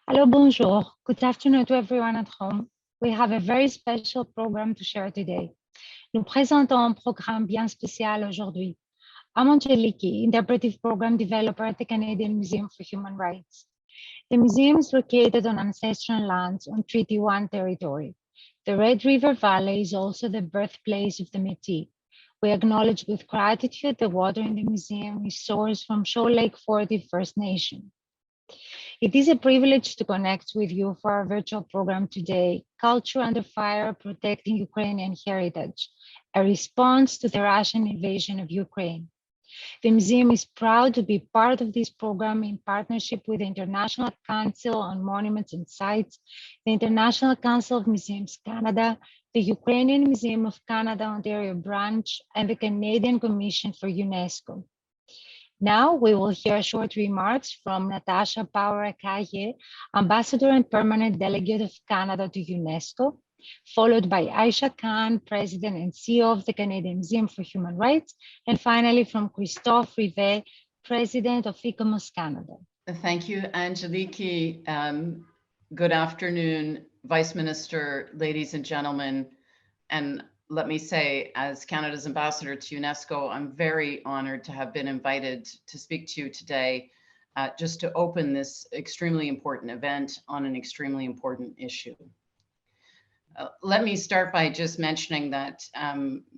Hello, bonjour. Good afternoon to everyone at home. We have a very special program to share today. Nous présentons un programme bien spécial aujourd'hui. I'm Angeliki, Interpretive Program Developer at the Canadian Museum for Human Rights. The museum is located on ancestral lands on Treaty 1 territory. The Red River Valley is also the birthplace of the Métis. We acknowledge with gratitude the water in the museum is sourced from Shoal Lake 40 First Nation. It is a privilege to connect with you for our virtual program today, Culture Under Fire, Protecting Ukrainian Heritage, a response to the Russian invasion of Ukraine. The museum is proud to be part of this program in partnership with the International Council on Monuments and Sites, the International Council of Museums Canada, the Ukrainian Museum of Canada Ontario branch, and the Canadian Commission for UNESCO. Now we will hear short remarks from Natasha Power-Akaye, Ambassador and Permanent Delegate of Canada to UNESCO, followed by Aisha Khan, President and CEO of the Canadian Museum for Human Rights, and finally from Christophe Rivet, President of ICOMOS Canada. Thank you, Angeliki. Good afternoon, Vice Minister, ladies and gentlemen. And let me say, as Canada's ambassador to UNESCO, I'm very honored to have been invited to speak to you today, just to open this extremely important event on an extremely important issue. Let me start by just mentioning that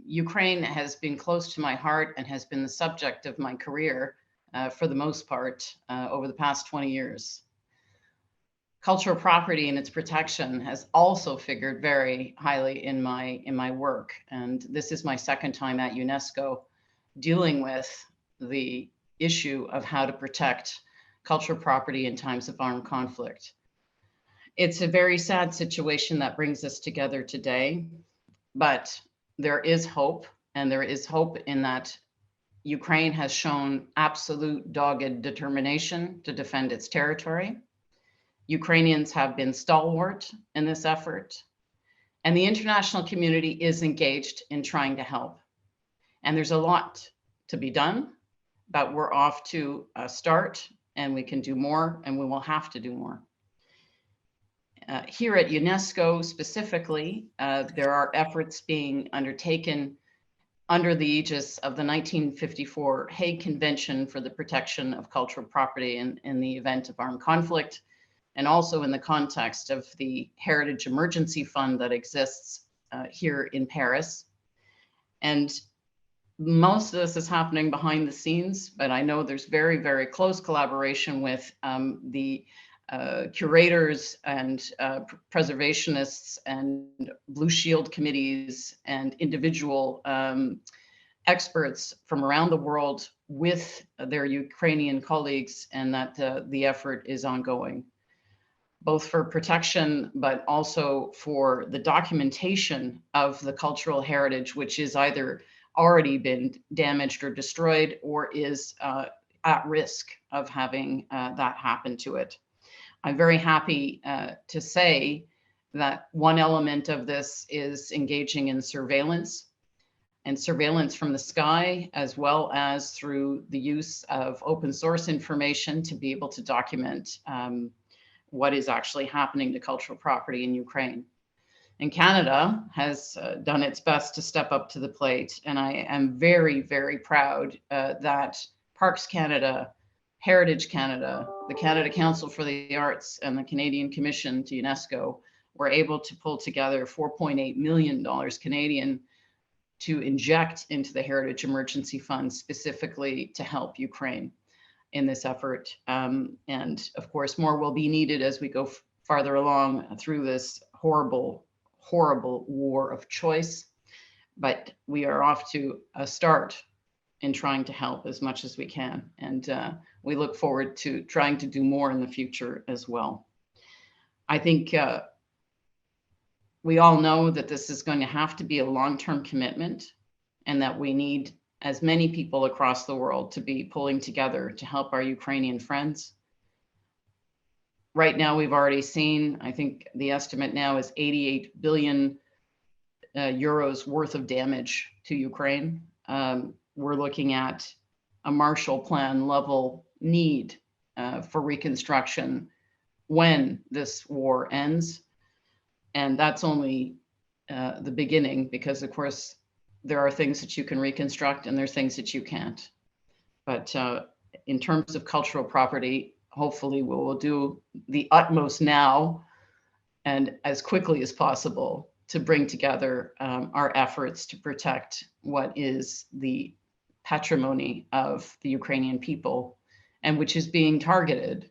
Ukraine has been close to my heart and has been the subject of my career for the most part over the past 20 years. Cultural property and its protection has also figured very highly in my work. And this is my second time at UNESCO dealing with the issue of how to protect cultural property in times of armed conflict. It's a very sad situation that brings us together today, but there is hope, and there is hope in that Ukraine has shown absolute dogged determination to defend its territory. Ukrainians have been stalwart in this effort, and the international community is engaged in trying to help. And there's a lot to be done, but we're off to a start, and we can do more, and we will have to do more. Here at UNESCO specifically, there are efforts being undertaken under the aegis of the 1954 Hague Convention for the Protection of Cultural Property in the event of armed conflict, and also in the context of the Heritage Emergency Fund that exists here in Paris. And most of this is happening behind the scenes, but I know there's very, very close collaboration with the curators and preservationists and Blue Shield committees and individual experts from around the world with their Ukrainian colleagues, and that the effort is ongoing, both for protection, but also for the documentation of the cultural heritage, which is either already been damaged or destroyed, or is at risk of having that happen to it. I'm very happy to say that one element of this is engaging in surveillance, and surveillance from the sky, as well as through the use of open source information to be able to document what is actually happening to cultural property in Ukraine. And Canada has done its best to step up to the plate. And I am very, very proud that Parks Canada, Heritage Canada, the Canada Council for the Arts, and the Canadian Commission to UNESCO were able to pull together $4.8 million Canadian to inject into the Heritage Emergency Fund specifically to help Ukraine in this effort. And of course, more will be needed as we go farther along through this horrible, horrible war of choice. But we are off to a start in trying to help as much as we can. And we look forward to trying to do more in the future as well. I think we all know that this is going to have to be a long-term commitment, and that we need as many people across the world to be pulling together to help our Ukrainian friends. Right now, we've already seen, I think the estimate now is 88 billion euros worth of damage to Ukraine. We're looking at a Marshall Plan level need for reconstruction when this war ends. And that's only the beginning, because of course, there are things that you can reconstruct and there's things that you can't. But in terms of cultural property, hopefully we will do the utmost now and as quickly as possible to bring together our efforts to protect what is the patrimony of the Ukrainian people, and which is being targeted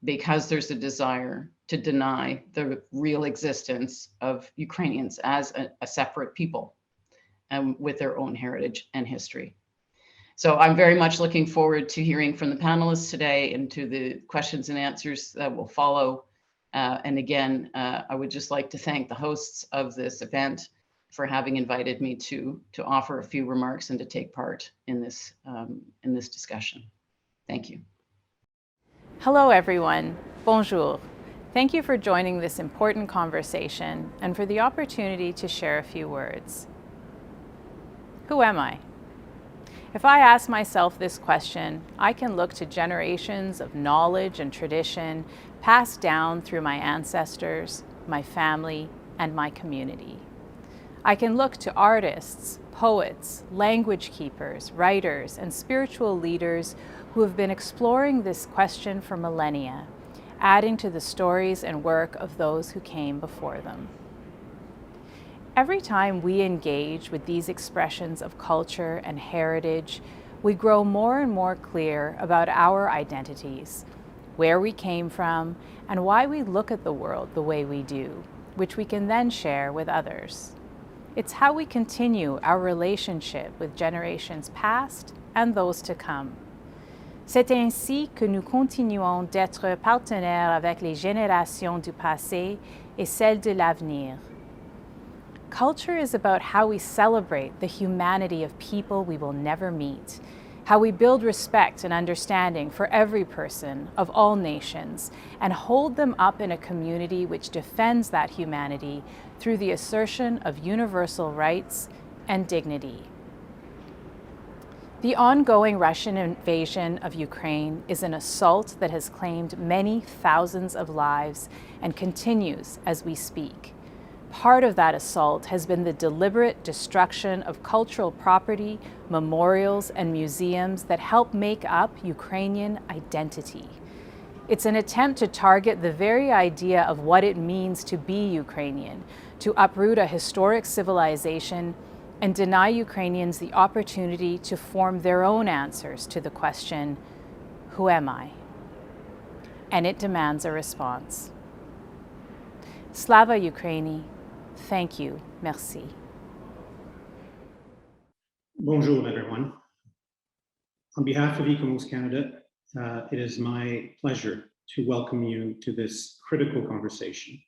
because there's a desire to deny the real existence of Ukrainians as a separate people and with their own heritage and history. So I'm very much looking forward to hearing from the panelists today and to the questions and answers that will follow. And again, I would just like to thank the hosts of this event for having invited me to offer a few remarks and to take part in this discussion. Thank you. Hello, everyone. Bonjour. Thank you for joining this important conversation and for the opportunity to share a few words. Who am I? If I ask myself this question, I can look to generations of knowledge and tradition passed down through my ancestors, my family, and my community. I can look to artists, poets, language keepers, writers, and spiritual leaders who have been exploring this question for millennia, adding to the stories and work of those who came before them. Every time we engage with these expressions of culture and heritage, we grow more and more clear about our identities, where we came from, and why we look at the world the way we do, which we can then share with others. It's how we continue our relationship with generations past and those to come. C'est ainsi que nous continuons d'être partenaires avec les générations du passé et celles de l'avenir. Culture is about how we celebrate the humanity of people we will never meet, how we build respect and understanding for every person of all nations, and hold them up in a community which defends that humanity through the assertion of universal rights and dignity. The ongoing Russian invasion of Ukraine is an assault that has claimed many thousands of lives and continues as we speak. Part of that assault has been the deliberate destruction of cultural property, memorials, and museums that help make up Ukrainian identity. It's an attempt to target the very idea of what it means to be Ukrainian, to uproot a historic civilization and deny Ukrainians the opportunity to form their own answers to the question, who am I? And it demands a response. Slava Ukraini. Thank you. Merci. Bonjour, everyone. On behalf of Ecomost Canada, it is my pleasure to welcome you to this critical conversation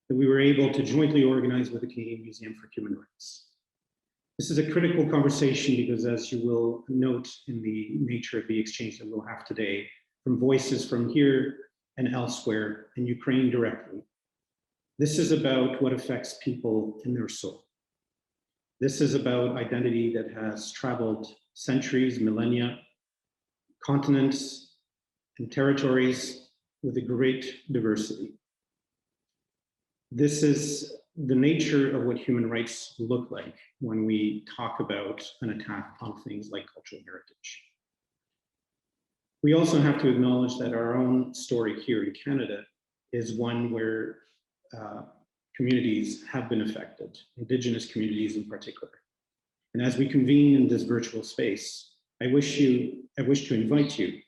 that we were able to jointly organize with the Canadian Museum for Human Rights. This is a critical conversation because, as you will note in the nature of the exchange that we'll have today, from voices from here and elsewhere, and Ukraine directly, this is about what affects people in their soul. This is about identity that has traveled centuries, millennia, continents, and territories with a great diversity. This is the nature of what human rights look like when we talk about an attack on things like cultural heritage. We also have to acknowledge that our own story here in Canada is one where communities have been affected, Indigenous communities in particular. And as we convene in this virtual space, I wish to invite you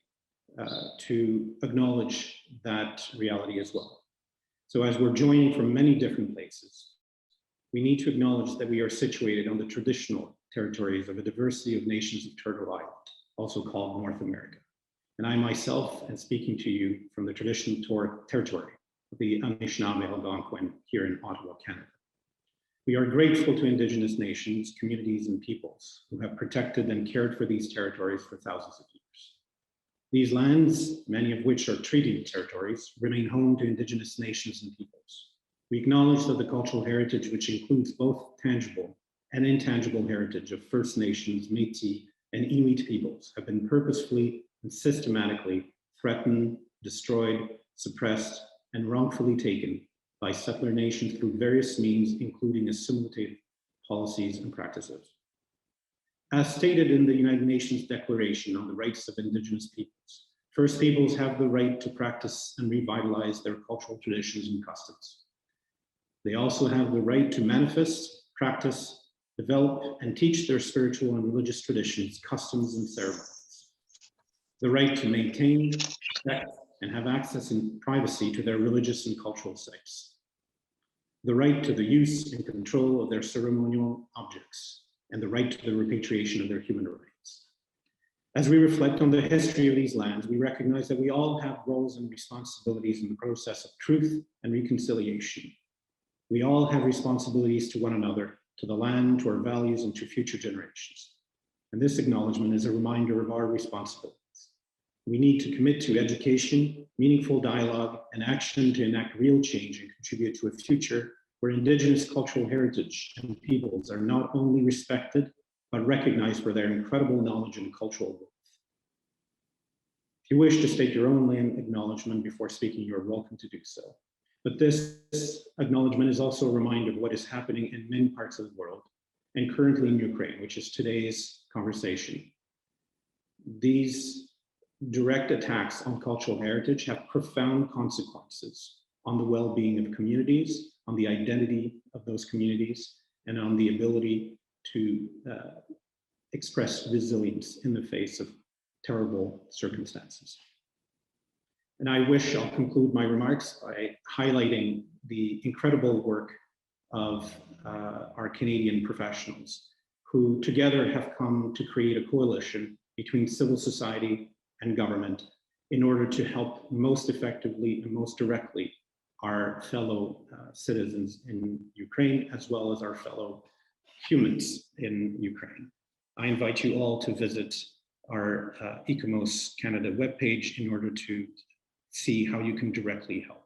to acknowledge that reality as well. So as we're joining from many different places, we need to acknowledge that we are situated on the traditional territories of a diversity of nations of Turtle Island, also called North America. And I myself am speaking to you from the traditional territory of the Anishinaabe Algonquin here in Ottawa, Canada. We are grateful to Indigenous nations, communities, and peoples who have protected and cared for these territories for thousands of years. These lands, many of which are treaty territories, remain home to Indigenous nations and peoples. We acknowledge that the cultural heritage, which includes both tangible and intangible heritage of First Nations, Métis, and Inuit peoples, have been purposefully and systematically threatened, destroyed, suppressed, and wrongfully taken by settler nations through various means, including assimilative policies and practices. As stated in the United Nations Declaration on the Rights of Indigenous Peoples, First Peoples have the right to practice and revitalize their cultural traditions and customs. They also have the right to manifest, practice, develop, and teach their spiritual and religious traditions, customs, and ceremonies. The right to maintain, protect, and have access in privacy to their religious and cultural sites. The right to the use and control of their ceremonial objects, and the right to the repatriation of their human rights. As we reflect on the history of these lands, we recognize that we all have roles and responsibilities in the process of truth and reconciliation. We all have responsibilities to one another, to the land, to our values, and to future generations. And this acknowledgement is a reminder of our responsibilities. We need to commit to education, meaningful dialogue, and action to enact real change and contribute to a future where Indigenous cultural heritage and peoples are not only respected, but recognized for their incredible knowledge and cultural worth. If you wish to state your own land acknowledgement before speaking, you're welcome to do so. But this acknowledgement is also a reminder of what is happening in many parts of the world, and currently in Ukraine, which is today's conversation. These direct attacks on cultural heritage have profound consequences on the well-being of communities, on the identity of those communities, and on the ability to express resilience in the face of terrible circumstances. And I'll conclude my remarks by highlighting the incredible work of our Canadian professionals, who together have come to create a coalition between civil society and government in order to help most effectively and most directly our fellow citizens in Ukraine, as well as our fellow humans in Ukraine. I invite you all to visit our ICOMOS Canada webpage in order to see how you can directly help.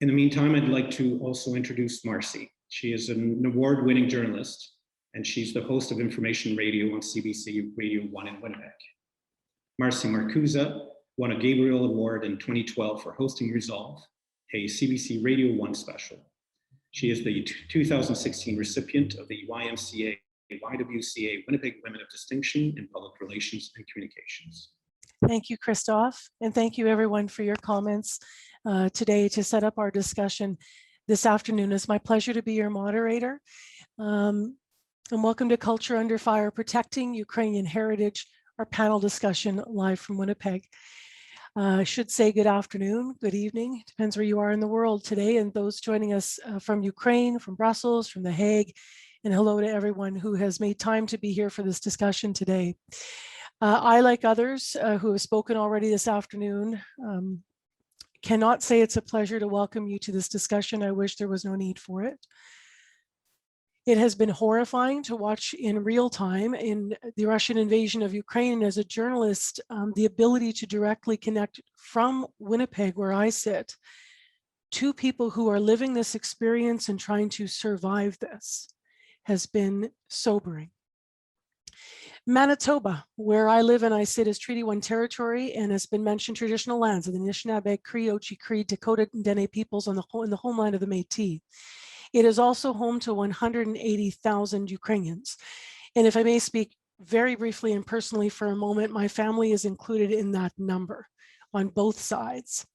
In the meantime, I'd like to also introduce Marcy. She is an award-winning journalist, and she's the host of Information Radio on CBC Radio One in Winnipeg. Marcy Markusa won a Gabriel Award in 2012 for hosting Resolve, a CBC Radio One special. She is the 2016 recipient of the YWCA Winnipeg Women of Distinction in Public Relations and Communications. Thank you, Christophe, and thank you everyone for your comments today to set up our discussion this afternoon. It's my pleasure to be your moderator. And welcome to Culture Under Fire, Protecting Ukrainian Heritage, our panel discussion live from Winnipeg. I should say good afternoon, good evening, depends where you are in the world today, and those joining us from Ukraine, from Brussels, from The Hague, and hello to everyone who has made time to be here for this discussion today. I, like others who have spoken already this afternoon, cannot say it's a pleasure to welcome you to this discussion. I wish there was no need for it. It has been horrifying to watch in real time in the Russian invasion of Ukraine. As a journalist, the ability to directly connect from Winnipeg, where I sit, to people who are living this experience and trying to survive this has been sobering. Manitoba, where I live and I sit, is Treaty 1 territory and has been mentioned traditional lands of the Anishinaabe, Cree, Oji-Cree, Dakota, and Dene peoples in the homeland of the Métis. It is also home to 180,000 Ukrainians. And if I may speak very briefly and personally for a moment, my family is included in that number on both sides.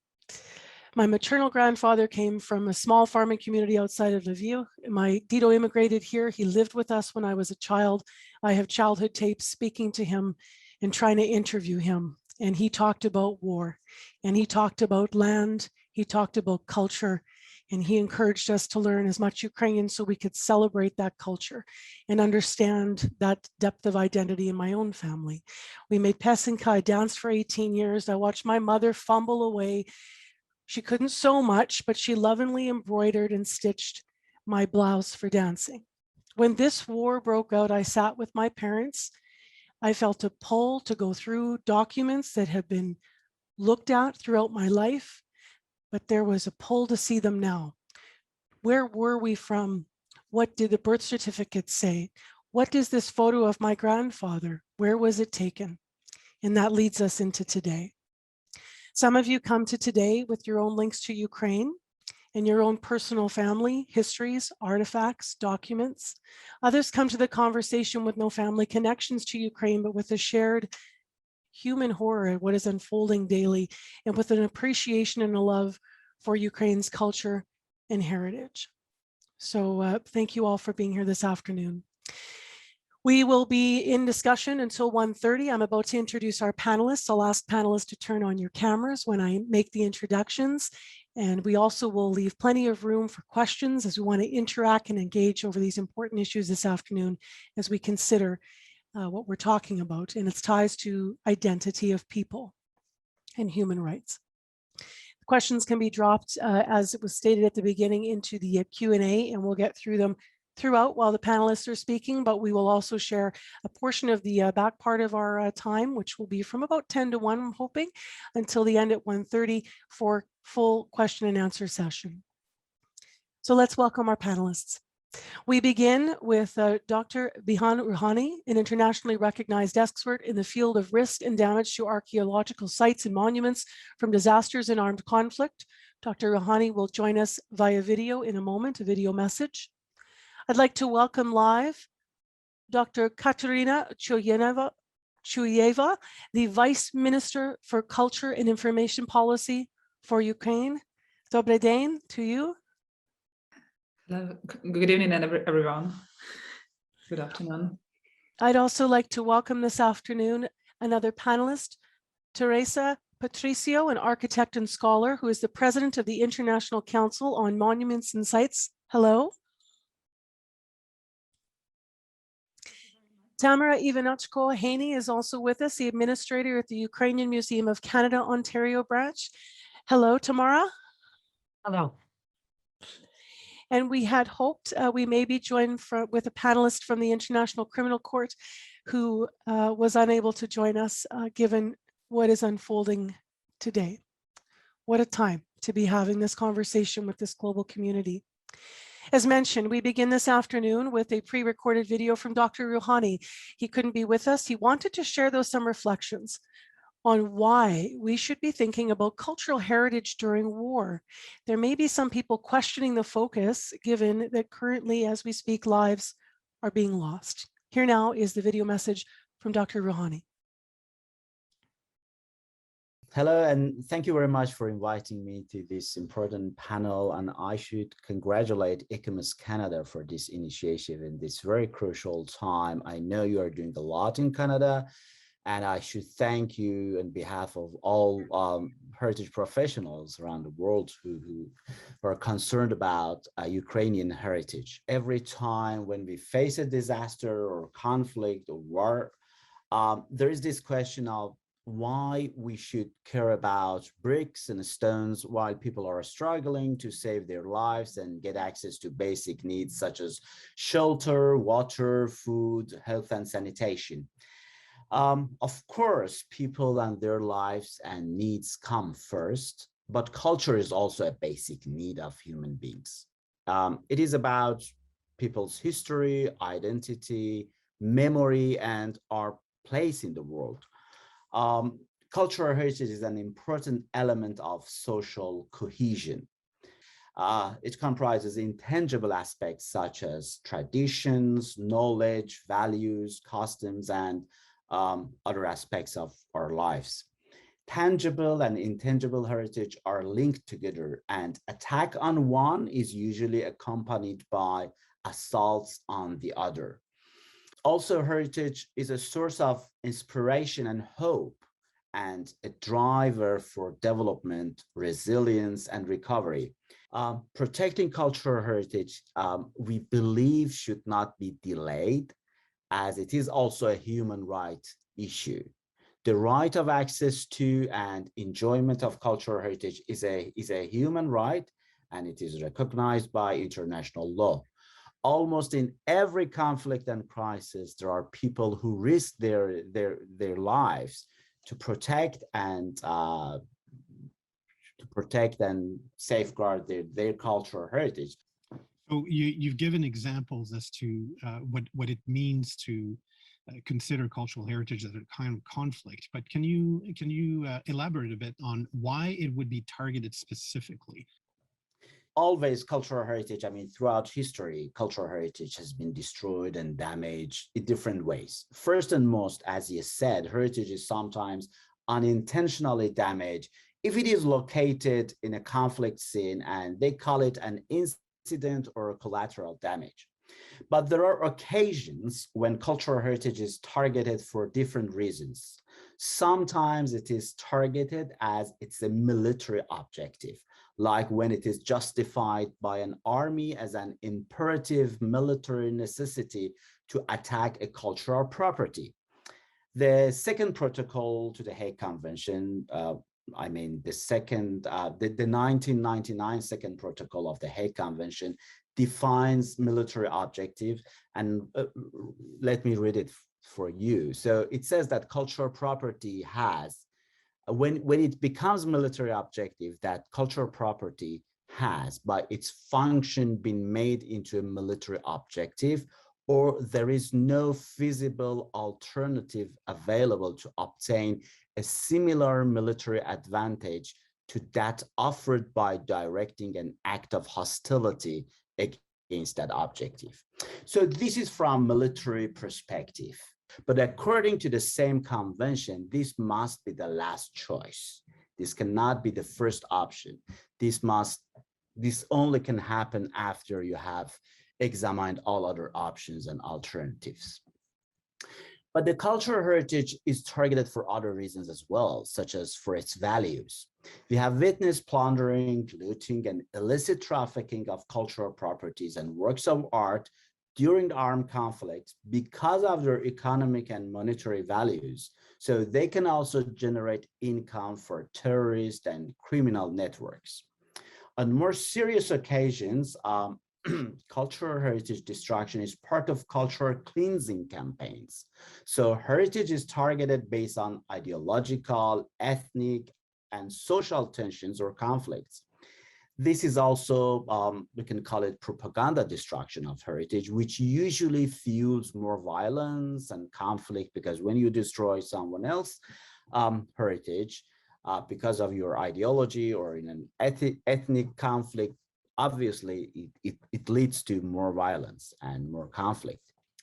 My maternal grandfather came from a small farming community outside of Lviv. My Dito immigrated here. He lived with us when I was a child. I have childhood tapes speaking to him and trying to interview him. And he talked about war, and he talked about land, he talked about culture, and he encouraged us to learn as much Ukrainian so we could celebrate that culture and understand that depth of identity in my own family. We made Pesinka. I danced for 18 years. I watched my mother fumble away. She couldn't sew much, but she lovingly embroidered and stitched my blouse for dancing. When this war broke out, I sat with my parents. I felt a pull to go through documents that have been looked at throughout my life, but there was a pull to see them now. Where were we from? What did the birth certificate say? What is this photo of my grandfather? Where was it taken? And that leads us into today. Some of you come to today with your own links to Ukraine and your own personal family, histories, artifacts, documents. Others come to the conversation with no family connections to Ukraine, but with a shared human horror at what is unfolding daily, and with an appreciation and a love for Ukraine's culture and heritage. So thank you all for being here this afternoon. We will be in discussion until 1:30. I'm about to introduce our panelists. I'll ask panelists to turn on your cameras when I make the introductions. And we also will leave plenty of room for questions as we want to interact and engage over these important issues this afternoon as we consider what we're talking about and its ties to identity of people and human rights. Questions can be dropped, as it was stated at the beginning, into the Q&A, and we'll get through them throughout while the panelists are speaking, but we will also share a portion of the back part of our time, which will be from about 10 to 1, I'm hoping, until the end at 1:30 for full question and answer session. So let's welcome our panelists. We begin with Dr. Bijan Rouhani, an internationally recognized expert in the field of risk and damage to archaeological sites and monuments from disasters and armed conflict. Dr. Rouhani will join us via video in a moment, a video message. I'd like to welcome live Dr. Kateryna Chuyeva, the Vice Minister for Culture and Information Policy for Ukraine. Dobry den to you. Hello. Good evening, everyone. Good afternoon. I'd also like to welcome this afternoon another panelist, Teresa, Patrício, an architect and scholar who is the president of the International Council on Monuments and Sites. Hello. Tamara Ivanochko Haney is also with us, the administrator at the Ukrainian Museum of Canada, Ontario branch. Hello, Tamara. Hello. And we had hoped we may be joined with a panelist from the International Criminal Court who was unable to join us given what is unfolding today. What a time to be having this conversation with this global community. As mentioned, we begin this afternoon with a pre-recorded video from Dr. Rouhani. He couldn't be with us. He wanted to share some reflections on why we should be thinking about cultural heritage during war. There may be some people questioning the focus, given that currently, as we speak, lives are being lost. Here now is the video message from Dr. Rouhani. Hello, and thank you very much for inviting me to this important panel. And I should congratulate ICMS Canada for this initiative in this very crucial time. I know you are doing a lot in Canada, and I should thank you on behalf of all heritage professionals around the world who are concerned about Ukrainian heritage. Every time when we face a disaster or conflict or war, there is this question of why we should care about bricks and stones while people are struggling to save their lives and get access to basic needs such as shelter, water, food, health, and sanitation. Of course, people and their lives and needs come first, but culture is also a basic need of human beings. It is about people's history, identity, memory, and our place in the world. Cultural heritage is an important element of social cohesion. It comprises intangible aspects such as traditions, knowledge, values, customs, and other aspects of our lives. Tangible and intangible heritage are linked together, and attack on one is usually accompanied by assaults on the other. Also, heritage is a source of inspiration and hope, and a driver for development, resilience, and recovery. Protecting cultural heritage, we believe, should not be delayed, as it is also a human right issue. The right of access to and enjoyment of cultural heritage is a human right, and it is recognized by international law. Almost in every conflict and crisis, there are people who risk their lives to protect and safeguard their cultural heritage. So you've given examples as to what it means to consider cultural heritage as a kind of conflict, but can you elaborate a bit on why it would be targeted specifically? Always cultural heritage, I mean, throughout history, cultural heritage has been destroyed and damaged in different ways. First and most, as you said, heritage is sometimes unintentionally damaged if it is located in a conflict scene, and they call it an incident or collateral damage. But there are occasions when cultural heritage is targeted for different reasons. Sometimes it is targeted as it's a military objective, like when it is justified by an army as an imperative military necessity to attack a cultural property. The second protocol to the Hague Convention, the 1999 second protocol of the Hague Convention defines military objective, and let me read it for you. So it says that cultural property has, when it becomes military objective, that cultural property has by its function been made into a military objective, or there is no feasible alternative available to obtain a similar military advantage to that offered by directing an act of hostility against that objective. So this is from military perspective. But according to the same convention, this must be the last choice. This cannot be the first option. This only can happen after you have examined all other options and alternatives. But the cultural heritage is targeted for other reasons as well, such as for its values. We have witnessed plundering, looting, and illicit trafficking of cultural properties and works of art during the armed conflicts because of their economic and monetary values. So they can also generate income for terrorist and criminal networks. On more serious occasions, cultural heritage destruction is part of cultural cleansing campaigns. So heritage is targeted based on ideological, ethnic, and social tensions or conflicts. This is also, we can call it propaganda destruction of heritage, which usually fuels more violence and conflict, because when you destroy someone else's heritage because of your ideology or in an ethnic conflict, obviously it leads to more violence and more conflict.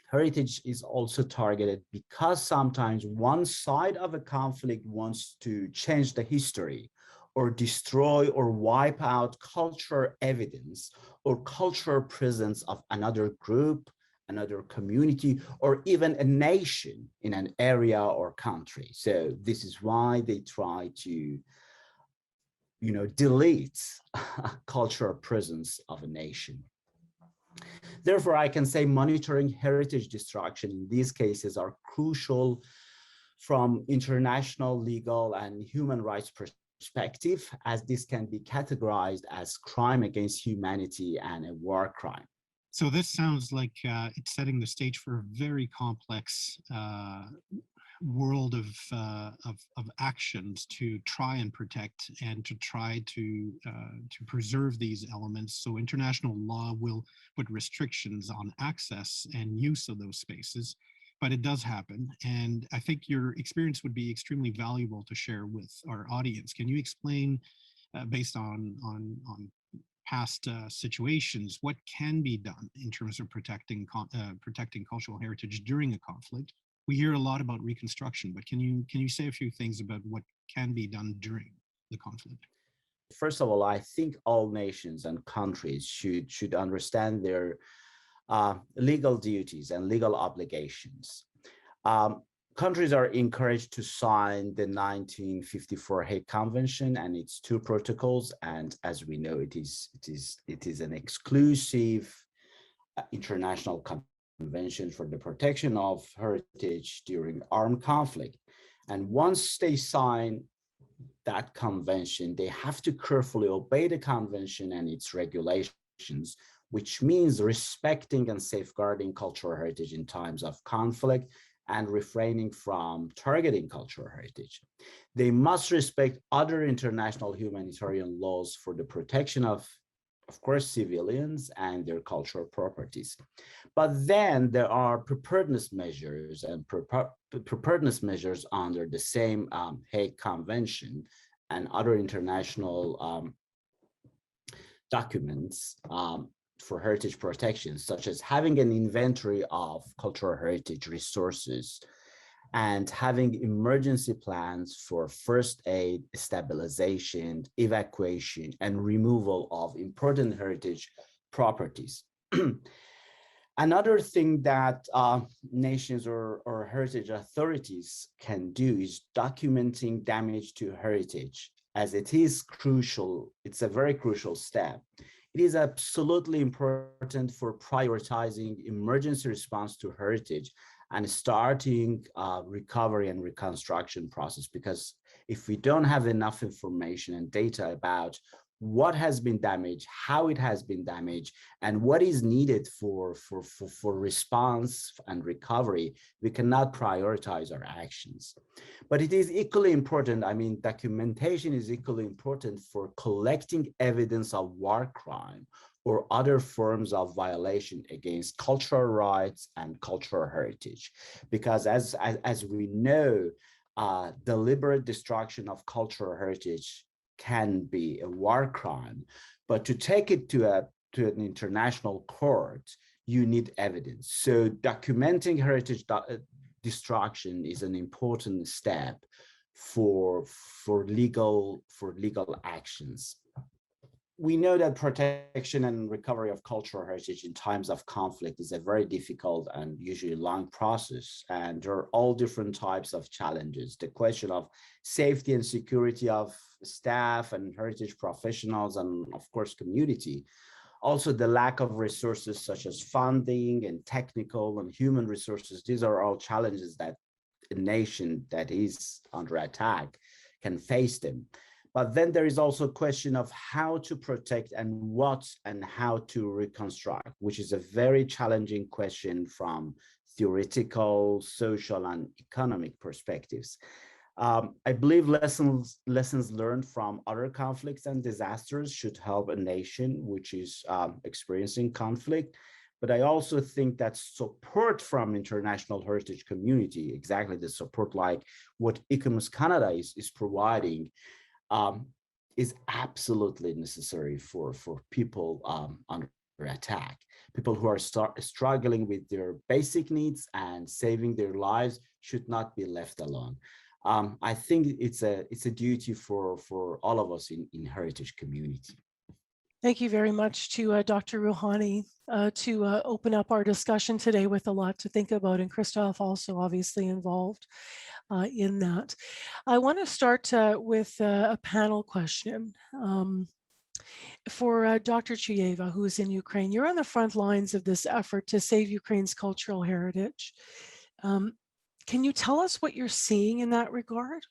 Heritage is also targeted because sometimes one side of a conflict wants to change the history or destroy or wipe out cultural evidence or cultural presence of another group, another community, or even a nation in an area or country. So this is why they try to, delete cultural presence of a nation. Therefore, I can say monitoring heritage destruction in these cases are crucial from international legal and human rights perspective, as this can be categorized as crime against humanity and a war crime. So this sounds like it's setting the stage for a very complex world of actions to try and protect and to try to preserve these elements. So international law will put restrictions on access and use of those spaces, but it does happen. And I think your experience would be extremely valuable to share with our audience. Can you explain, based on past situations, what can be done in terms of protecting cultural heritage during a conflict? We hear a lot about reconstruction, but can you say a few things about what can be done during the conflict? First of all, I think all nations and countries should understand their legal duties and legal obligations. Countries are encouraged to sign the 1954 Hague Convention and its two protocols, and as we know, it is an exclusive international convention for the protection of heritage during armed conflict. And once they sign that convention, they have to carefully obey the convention and its regulations, which means respecting and safeguarding cultural heritage in times of conflict and refraining from targeting cultural heritage. They must respect other international humanitarian laws for the protection of of course, civilians and their cultural properties. But then there are preparedness measures and preparedness measures under the same Hague Convention and other international documents for heritage protection, such as having an inventory of cultural heritage resources and having emergency plans for first aid, stabilization, evacuation, and removal of important heritage properties. Another thing that nations or heritage authorities can do is documenting damage to heritage, as it is crucial. It's a very crucial step. It is absolutely important for prioritizing emergency response to heritage and starting recovery and reconstruction process, because if we don't have enough information and data about what has been damaged, how it has been damaged, and what is needed for response and recovery, we cannot prioritize our actions. But it is equally important, I mean, documentation is equally important for collecting evidence of war crime or other forms of violation against cultural rights and cultural heritage. Because as we know, deliberate destruction of cultural heritage can be a war crime, but to take it to an international court, you need evidence. So documenting heritage destruction is an important step for legal actions. We know that protection and recovery of cultural heritage in times of conflict is a very difficult and usually long process, and there are all different types of challenges. The question of safety and security of staff and heritage professionals, and of course community. Also the lack of resources such as funding and technical and human resources. These are all challenges that a nation that is under attack can face them. But then there is also a question of how to protect and what and how to reconstruct, which is a very challenging question from theoretical, social, and economic perspectives. I believe lessons learned from other conflicts and disasters should help a nation which is experiencing conflict. But I also think that support from international heritage community, exactly the support like what ICOMOS Canada is providing, is absolutely necessary for people under attack. People who are struggling with their basic needs and saving their lives should not be left alone. I think it's a duty for all of us in heritage community. Thank you very much to Dr. Rouhani to open up our discussion today with a lot to think about, and Christophe also obviously involved in that. I want to start with a panel question for Dr. Chuyeva, who is in Ukraine. You're on the front lines of this effort to save Ukraine's cultural heritage. Can you tell us what you're seeing in that regard?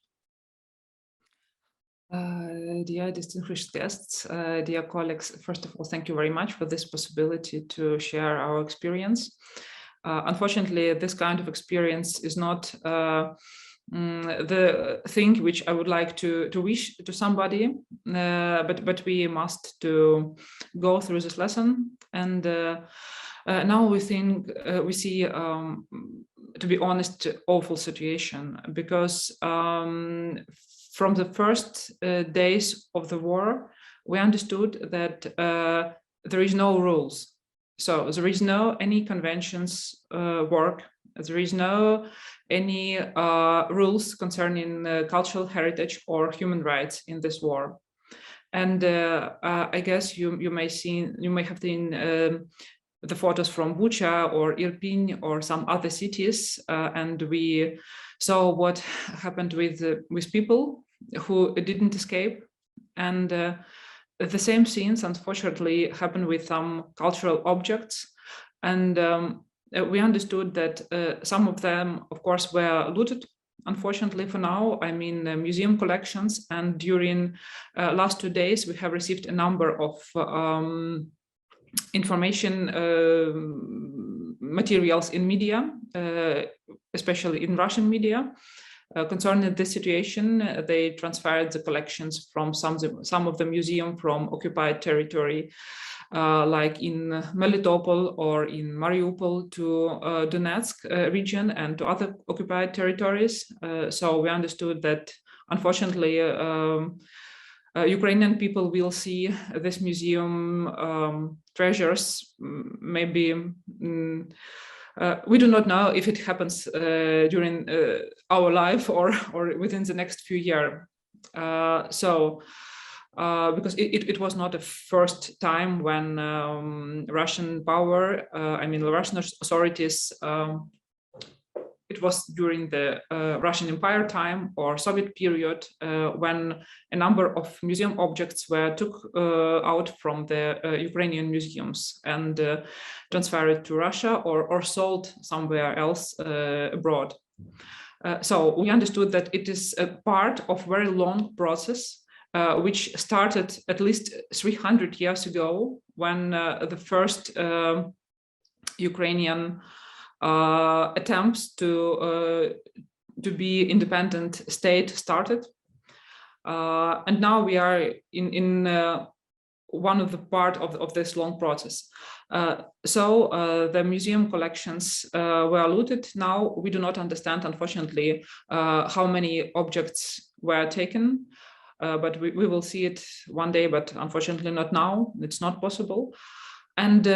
Dear distinguished guests, dear colleagues, first of all, thank you very much for this possibility to share our experience. Unfortunately, this kind of experience is not the thing which I would like to wish to somebody, but we must to go through this lesson. And now we see, to be honest, awful situation, because from the first days of the war, we understood that there is no rules. So there is no any conventions work. There is no any rules concerning cultural heritage or human rights in this war. And I guess you may have seen the photos from Bucha or Irpin or some other cities, and we saw what happened with people who didn't escape. And the same scenes, unfortunately, happened with some cultural objects. And we understood that some of them, of course, were looted. Unfortunately, for now, I mean, museum collections. And during last 2 days, we have received a number of information materials in media, especially in Russian media. Concerning this situation, they transferred the collections from some of the museum from occupied territory, like in Melitopol or in Mariupol, to Donetsk region and to other occupied territories. So we understood that, unfortunately, Ukrainian people will see this museum treasures maybe. We do not know if it happens during our life or within the next few years. Because it was not the first time when Russian power, the Russian authorities, it was during the Russian Empire time or Soviet period when a number of museum objects were took out from the Ukrainian museums and transferred to Russia or sold somewhere else abroad. So we understood that it is a part of very long process which started at least 300 years ago when the first Ukrainian attempts to be independent state started, and now we are in one of the part of this long process. So the museum collections were looted. Now we do not understand, unfortunately, how many objects were taken, but we will see it one day, but unfortunately not now. It's not possible. And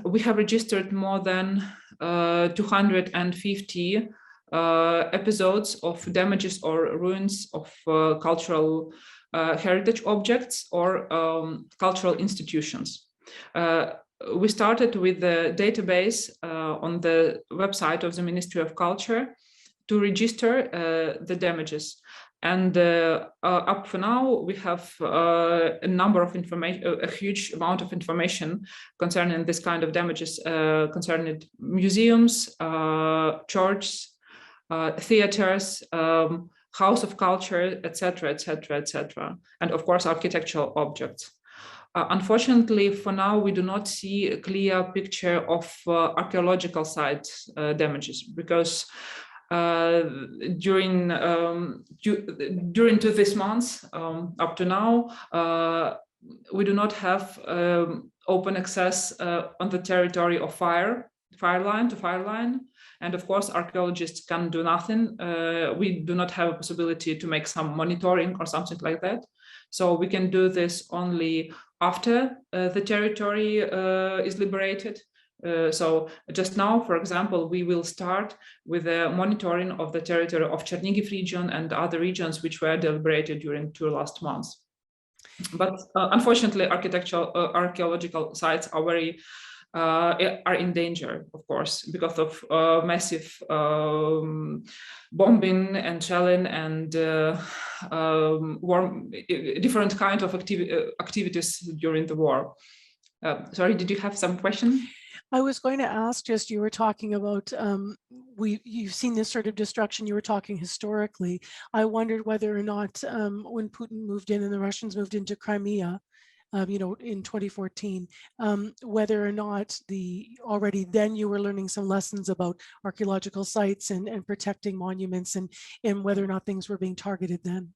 we have registered more than 250 episodes of damages or ruins of cultural heritage objects or cultural institutions. We started with the database on the website of the Ministry of Culture to register the damages. And up for now, we have a number of information, a huge amount of information concerning this kind of damages, concerning museums, churches, theaters, house of culture, etc., etc., etc., and of course, architectural objects. Unfortunately, for now, we do not see a clear picture of archaeological site damages because during to this month, up to now, we do not have open access on the territory of fire line to fire line. And of course, archaeologists can do nothing. We do not have a possibility to make some monitoring or something like that. So we can do this only after the territory is liberated. So just now, for example, we will start with the monitoring of the territory of Chernihiv region and other regions which were deliberated during 2 last months. But unfortunately, archaeological sites are very are in danger, of course, because of massive bombing and shelling and war, different kind of activities during the war. Sorry, did you have some question? I was going to ask, just you were talking about, you've seen this sort of destruction, you were talking historically. I wondered whether or not when Putin moved in and the Russians moved into Crimea, in 2014, whether or not already then you were learning some lessons about archaeological sites and protecting monuments and whether or not things were being targeted then.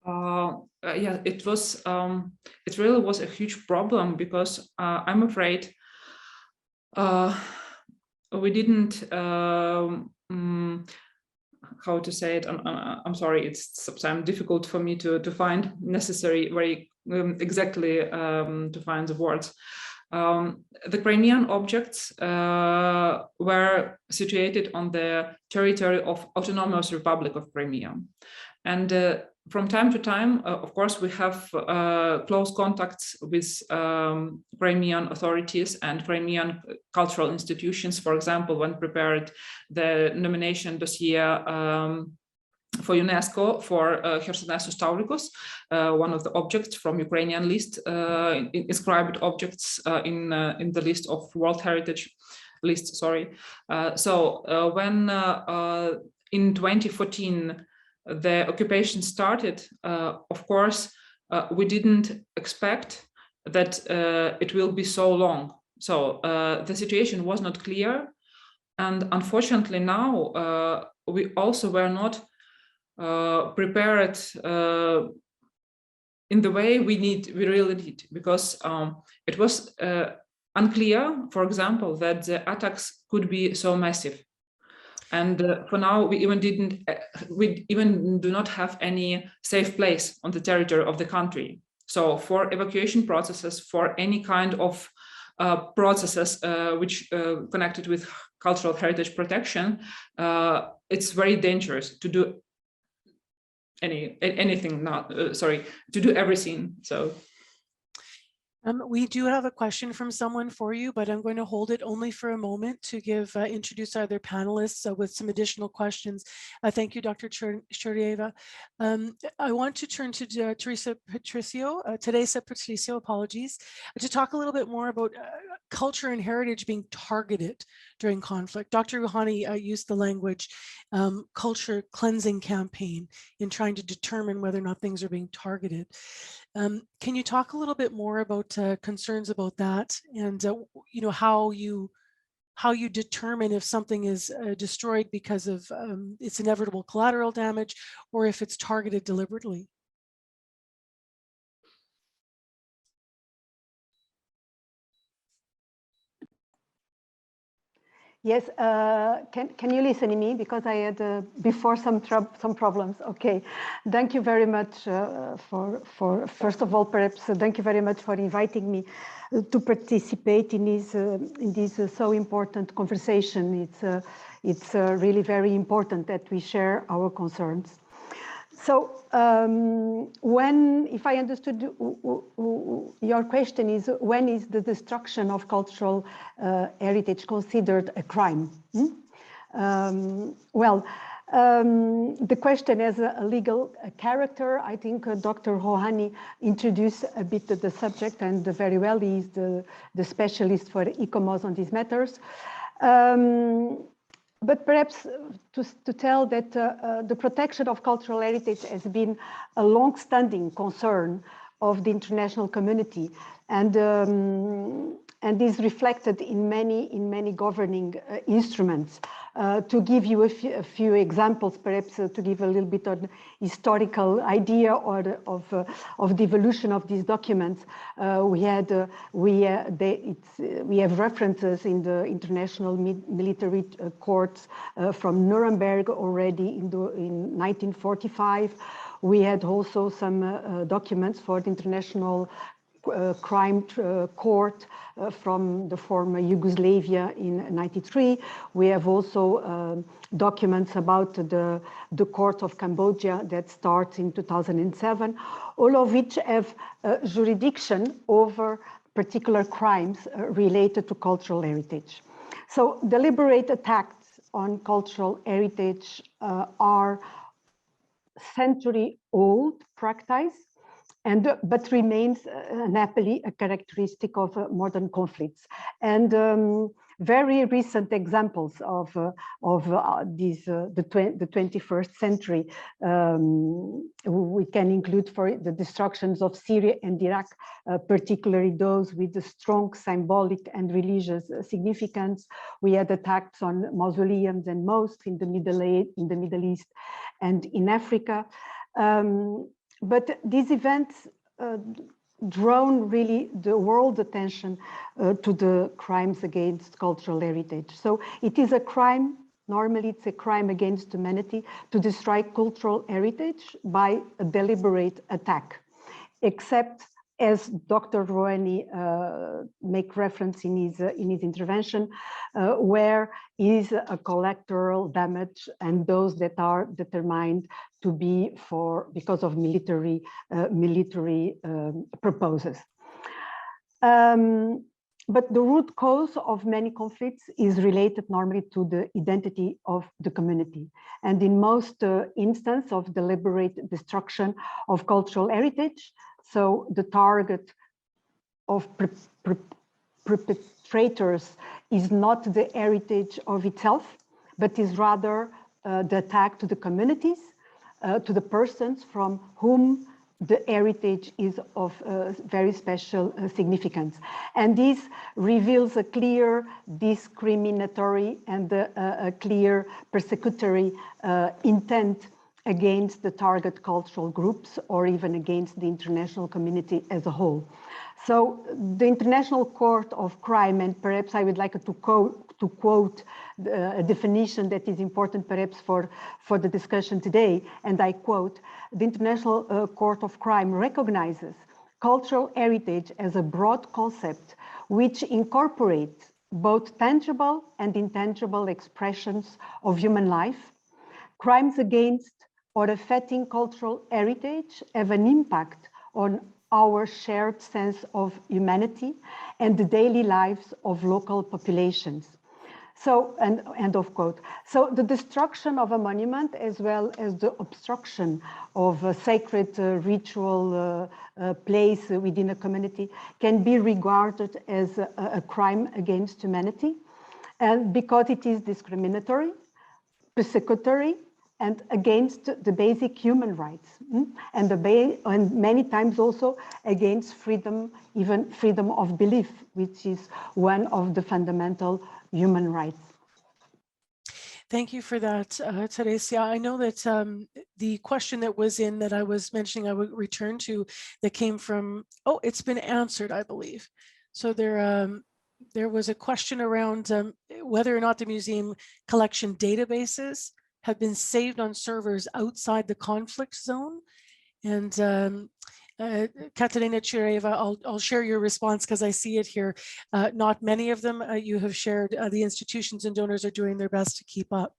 Yeah, it was, it really was a huge problem because I'm afraid we didn't, how to say it, I'm sorry, it's sometimes difficult for me to find necessary, very exactly to find the words. The Crimean objects were situated on the territory of Autonomous Republic of Crimea. And from time to time, of course, we have close contacts with Crimean authorities and Crimean cultural institutions. For example, when prepared the nomination dossier for UNESCO for Chersonesus Tauricus, one of the objects from Ukrainian list, inscribed objects in the list of World Heritage list, sorry. So when in 2014, the occupation started, of course, we didn't expect that it will be so long. So the situation was not clear. And unfortunately now, we also were not prepared in the way we really need, because it was unclear, for example, that the attacks could be so massive. And for now, we even do not have any safe place on the territory of the country. So for evacuation processes, for any kind of processes which connected with cultural heritage protection, it's very dangerous to do anything. To do everything. So. We do have a question from someone for you, but I'm going to hold it only for a moment to introduce our other panelists with some additional questions. Thank you, Dr. Chuyeva. I want to turn to Teresa Patrício, apologies, to talk a little bit more about culture and heritage being targeted during conflict. Dr. Rouhani used the language culture cleansing campaign in trying to determine whether or not things are being targeted. Can you talk a little bit more about concerns about that, and how you determine if something is destroyed because of its inevitable collateral damage, or if it's targeted deliberately? Yes, can you listen to me, because I had before some problems. Okay, thank you very much for first of all, perhaps thank you very much for inviting me to participate in this so important conversation. It's really very important that we share our concerns. So if I understood your question is, when is the destruction of cultural heritage considered a crime? The question has a legal character. I think Dr. Rouhani introduced a bit of the subject, and very well, he is the specialist for ICOMOS on these matters. But perhaps to tell that the protection of cultural heritage has been a long-standing concern of the international community, and is reflected in many governing instruments. To give you a few examples, perhaps to give a little bit of historical idea of the evolution of these documents, we have references in the international military courts from Nuremberg already in 1945. We had also some documents for the International Crime Court from the former Yugoslavia in '93. We have also documents about the Court of Cambodia that starts in 2007, all of which have jurisdiction over particular crimes related to cultural heritage. So deliberate attacks on cultural heritage are century-old practice, but remains unhappily a characteristic of modern conflicts. And very recent examples of the 21st century, we can include for the destructions of Syria and Iraq, particularly those with the strong symbolic and religious significance. We had attacks on mausoleums and mosques in the Middle East and in Africa. But these events drawn really the world's attention to the crimes against cultural heritage. So it is a crime, normally it's a crime against humanity, to destroy cultural heritage by a deliberate attack, except, as Dr. Rouhani make reference in his intervention, where is a collateral damage, and those that are determined to be because of military purposes. But the root cause of many conflicts is related normally to the identity of the community. And in most instances of deliberate destruction of cultural heritage, so the target of perpetrators is not the heritage of itself, but is rather the attack to the communities, to the persons from whom the heritage is of very special significance. And this reveals a clear discriminatory and a clear persecutory intent against the target cultural groups or even against the international community as a whole. So the International Court of Crime, and perhaps I would like to quote a definition that is important perhaps for the discussion today, and I quote, the International Court of Crime recognizes cultural heritage as a broad concept which incorporates both tangible and intangible expressions of human life. Crimes against or affecting cultural heritage have an impact on our shared sense of humanity and the daily lives of local populations. So, end of quote. So the destruction of a monument as well as the obstruction of a sacred ritual place within a community can be regarded as a crime against humanity, and because it is discriminatory, persecutory, and against the basic human rights, and many times also against freedom, even freedom of belief, which is one of the fundamental human rights. Thank you for that, Teresa. I know that the question that was in that I was mentioning I would return to that came from, oh, it's been answered, I believe. So there was a question around whether or not the museum collection databases have been saved on servers outside the conflict zone. And Kateryna, Chuyeva, I'll share your response because I see it here. Not many of them you have shared. The institutions and donors are doing their best to keep up.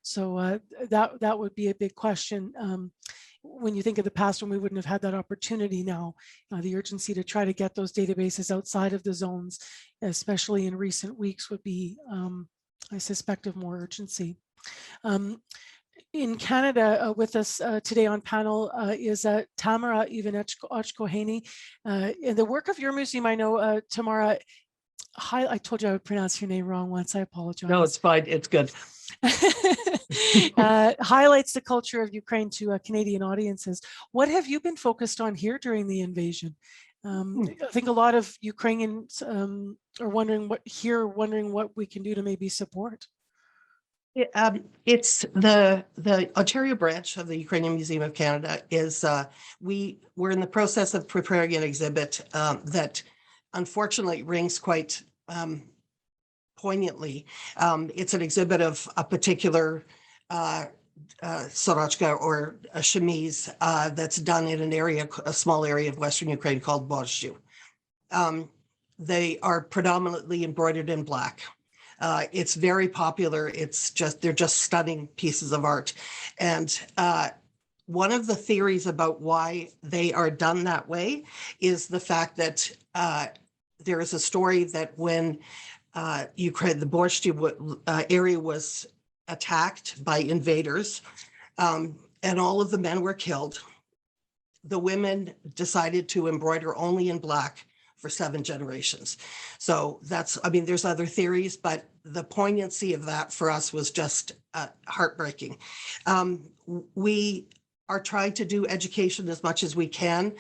So that would be a big question. When you think of the past when we wouldn't have had that opportunity now, the urgency to try to get those databases outside of the zones, especially in recent weeks, would be, I suspect, of more urgency. In Canada, with us today on panel is Tamara Ivanochko Haney. In the work of your museum, I know, Tamara, I told you I would pronounce your name wrong once. I apologize. No, it's fine. It's good. Highlights the culture of Ukraine to Canadian audiences. What have you been focused on here during the invasion? I think a lot of Ukrainians are wondering what we can do to maybe support. It's the Ontario branch of the Ukrainian Museum of Canada is we're in the process of preparing an exhibit that unfortunately rings quite poignantly. It's an exhibit of a particular sorochka or a chemise that's done in a small area of Western Ukraine called Borschu. They are predominantly embroidered in black. It's very popular. They're just stunning pieces of art. And one of the theories about why they are done that way is the fact that there is a story that when Ukraine, the Borschu area was attacked by invaders, and all of the men were killed, the women decided to embroider only in black for 7 generations. So there's other theories, but the poignancy of that for us was just heartbreaking. We are trying to do education as much as we can.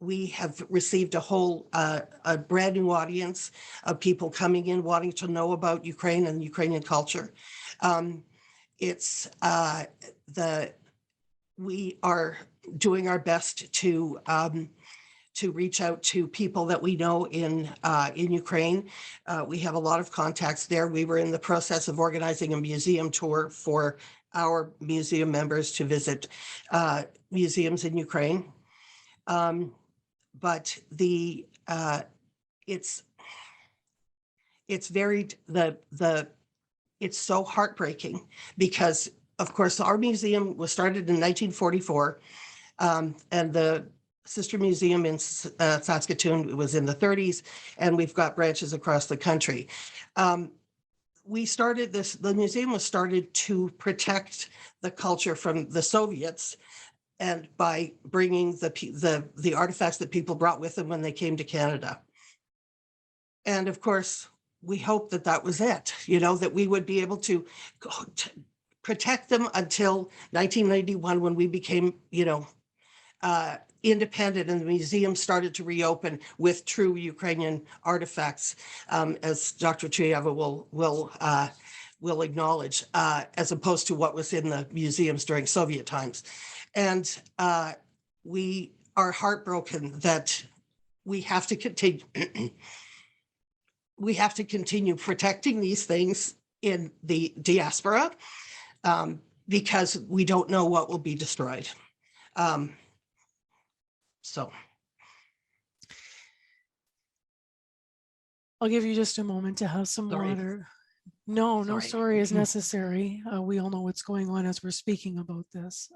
We have received a brand new audience of people coming in wanting to know about Ukraine and Ukrainian culture. We are doing our best to reach out to people that we know in Ukraine. We have a lot of contacts there. We were in the process of organizing a museum tour for our museum members to visit museums in Ukraine. But it's so heartbreaking because, of course, our museum was started in 1944, and the sister museum in Saskatoon was in the 30s, and we've got branches across the country. The museum was started to protect the culture from the Soviets, and by bringing the artifacts that people brought with them when they came to Canada. And of course, we hope that was it, that we would be able to protect them until 1991 when we became, independent and the museum started to reopen with true Ukrainian artifacts, as Dr. Chuyeva will acknowledge, as opposed to what was in the museums during Soviet times. And we are heartbroken that we have to continue protecting these things in the diaspora, because we don't know what will be destroyed. So I'll give you just a moment to have some water. No, no sorry is necessary. We all know what's going on as we're speaking about this.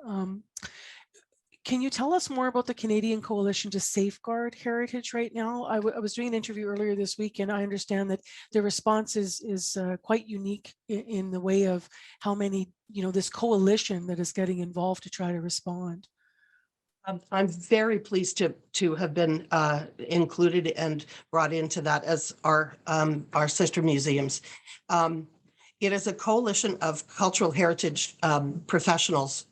Can you tell us more about the Canadian Coalition to Safeguard Heritage right now? I was doing an interview earlier this week, and I understand that the response is quite unique in the way of how many, this coalition that is getting involved to try to respond. I'm very pleased to have been included and brought into that as our sister museums. It is a coalition of cultural heritage professionals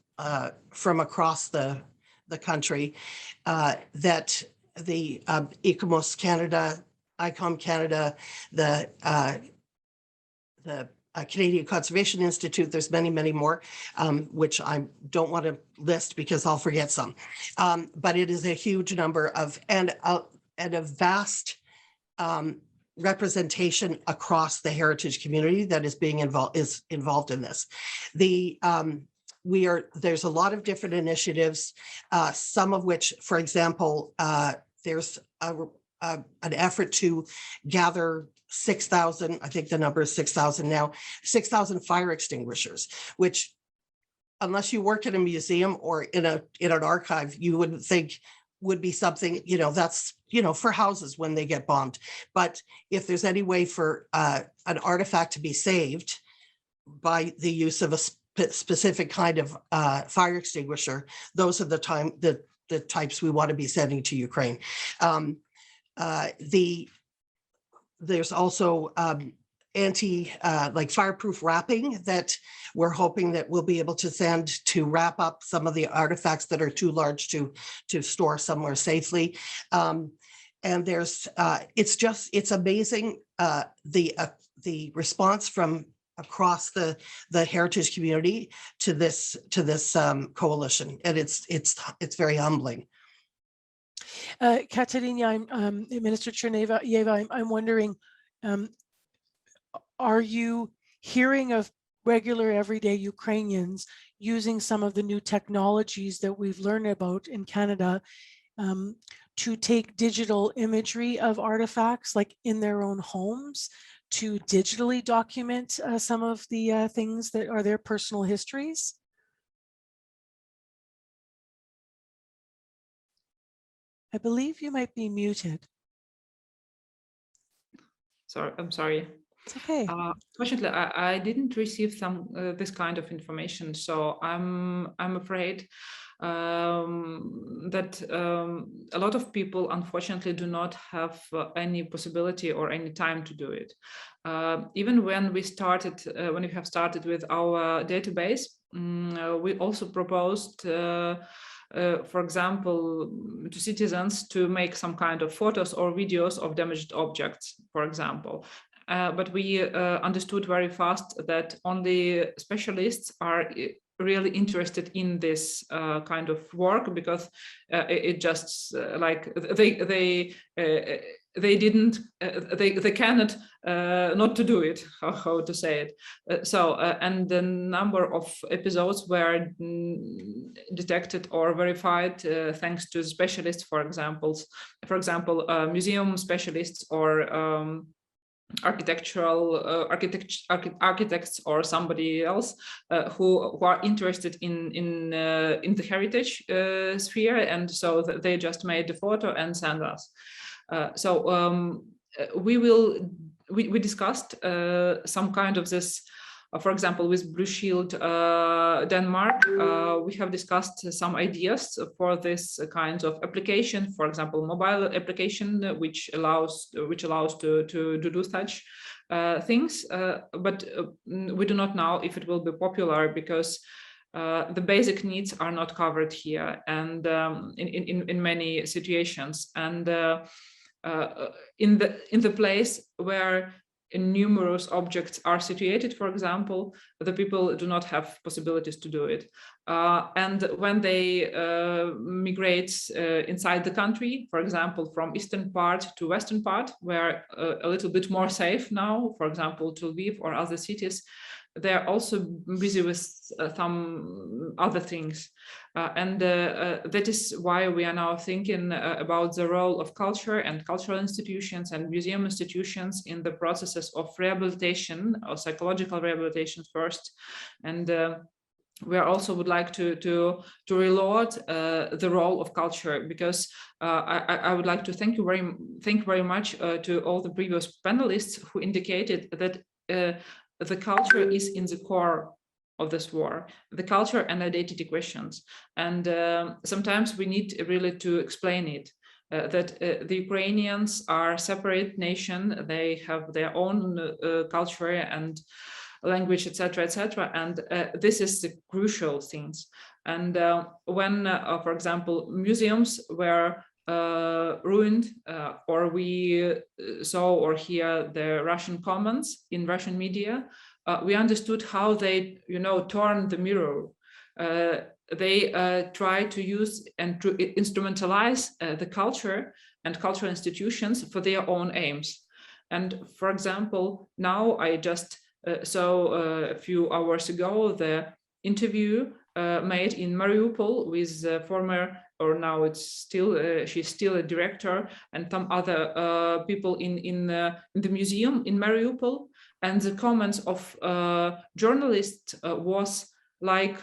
from across the country that the ICOMOS Canada, ICOM Canada, the Canadian Conservation Institute, there's many, many more, which I don't want to list because I'll forget some. But it is a huge number of, and a vast representation across the heritage community that is being involved in this. There's a lot of different initiatives, some of which, for example, there's an effort to gather 6,000, I think the number is 6,000 now, 6,000 fire extinguishers, which, unless you work in a museum or in an archive, you wouldn't think would be something, that's, for houses when they get bombed. But if there's any way for an artifact to be saved by the use of a specific kind of fire extinguisher, those are the types we want to be sending to Ukraine. There's also like fireproof wrapping that we're hoping that we'll be able to send to wrap up some of the artifacts that are too large to store somewhere safely. And there's it's amazing the response from across the heritage community to this coalition, and it's very humbling. Kateryna, Minister Chuyeva, I'm wondering, are you hearing of regular everyday Ukrainians using some of the new technologies that we've learned about in Canada to take digital imagery of artifacts, like in their own homes, to digitally document some of the things that are their personal histories? I believe you might be muted. Sorry, I'm sorry. It's okay. Fortunately, I didn't receive this kind of information, so I'm afraid that a lot of people, unfortunately, do not have any possibility or any time to do it. Even when we have started with our database, we also proposed, for example, to citizens to make some kind of photos or videos of damaged objects, for example. But we understood very fast that only specialists are really interested in this kind of work, because it just like they cannot not to do it, how to say it. And the number of episodes were detected or verified thanks to specialists, for example, museum specialists or architects or somebody else who are interested in the heritage sphere, and so they just made the photo and sent us. We discussed some kind of this. For example, with Blue Shield Denmark, we have discussed some ideas for this kind of application. For example, mobile application, which allows to do such things. But we do not know if it will be popular, because the basic needs are not covered here, and in many situations, and in the place where numerous objects are situated, for example, the people do not have possibilities to do it. And when they migrate inside the country, for example, from eastern part to western part, where a little bit more safe now, for example, to Lviv or other cities, they're also busy with some other things. And that is why we are now thinking about the role of culture and cultural institutions and museum institutions in the processes of rehabilitation or psychological rehabilitation first. And we also would like to reload the role of culture, because I would like to thank very much to all the previous panelists who indicated that the culture is in the core of this war, the culture and identity questions. And sometimes we need really to explain it, that the Ukrainians are a separate nation. They have their own culture and language, etc., etc. And this is the crucial things. And when, for example, museums were ruined, or we saw or hear the Russian comments in Russian media, we understood how they, torn the mirror. They try to use and to instrumentalize the culture and cultural institutions for their own aims. And for example, now I just saw a few hours ago the interview made in Mariupol with the former, or now it's still, she's still a director, and some other people in the museum in Mariupol. And the comments of journalists was like,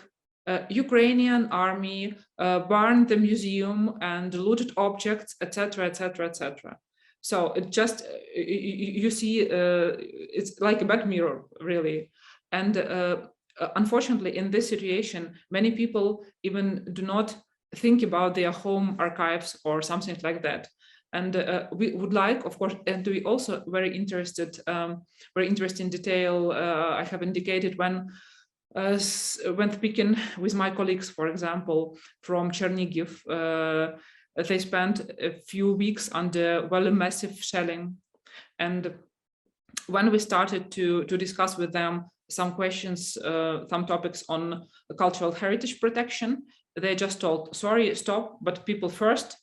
Ukrainian army burned the museum and looted objects, etc., etc., etc. So it just, you see, it's like a back mirror, really. And unfortunately, in this situation, many people even do not think about their home archives or something like that. And we would like, of course, and we also very interested in detail. I have indicated when speaking with my colleagues, for example, from Chernihiv, they spent a few weeks under very massive shelling. And when we started to discuss with them some questions, some topics on cultural heritage protection, they just told, sorry, stop, but people first.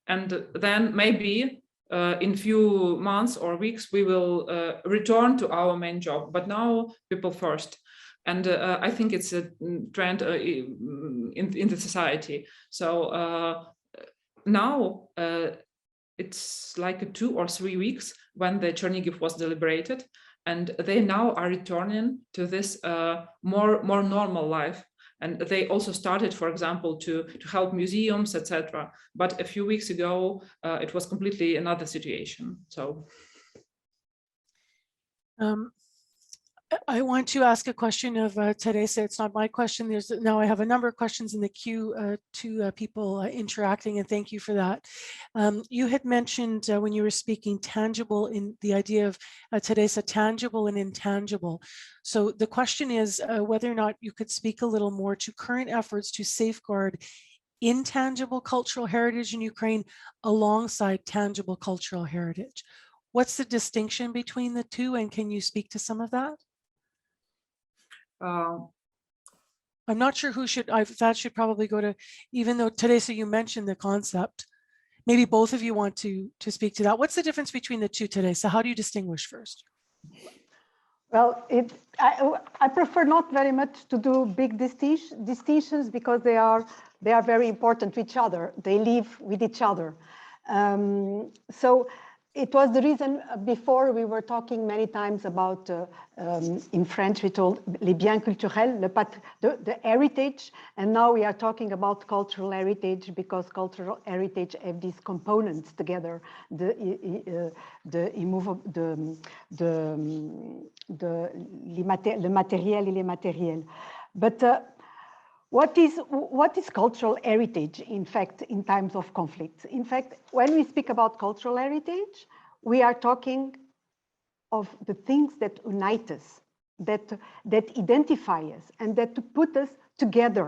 And then maybe in few months or weeks, we will return to our main job, but now people first. And I think it's a trend in the society. So now it's like 2 or 3 weeks when the Chernihiv was deliberated, and they now are returning to this more normal life. And they also started, for example, to help museums, etc. But a few weeks ago, it was completely another situation. So. I want to ask a question of Teresa. It's not my question. Now I have a number of questions in the queue to people interacting, and thank you for that. You had mentioned when you were speaking tangible, in the idea of Teresa, tangible and intangible. So the question is whether or not you could speak a little more to current efforts to safeguard intangible cultural heritage in Ukraine alongside tangible cultural heritage. What's the distinction between the two, and can you speak to some of that? I'm not sure who should, that should probably go to, even though Teresa, you mentioned the concept, maybe both of you want to speak to that. What's the difference between the two, Teresa? How do you distinguish first? Well, I prefer not very much to do big distinctions because they are very important to each other. They live with each other. So it was the reason before we were talking many times about, in French, we told les biens culturels, the heritage, and now we are talking about cultural heritage because cultural heritage have these components together, le matériel et les matériels. But what is cultural heritage, in fact, in times of conflict? In fact, when we speak about cultural heritage, we are talking of the things that unite us, that identify us, and that put us together,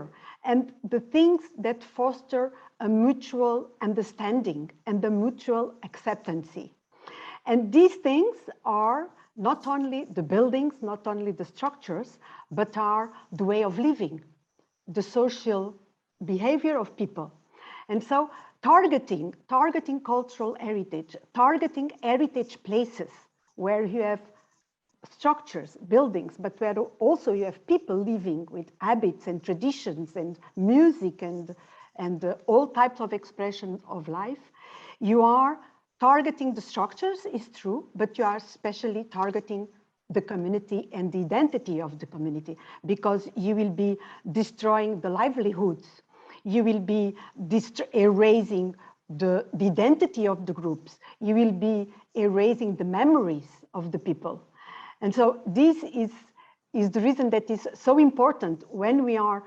and the things that foster a mutual understanding and the mutual acceptance. And these things are not only the buildings, not only the structures, but are the way of living, the social behavior of people. And so targeting cultural heritage, targeting heritage places where you have structures, buildings, but where also you have people living with habits and traditions and music and all types of expressions of life. You are targeting the structures, is true, but you are especially targeting the community and the identity of the community, because you will be destroying the livelihoods. You will be erasing the identity of the groups. You will be erasing the memories of the people. And so this is the reason that is so important when we are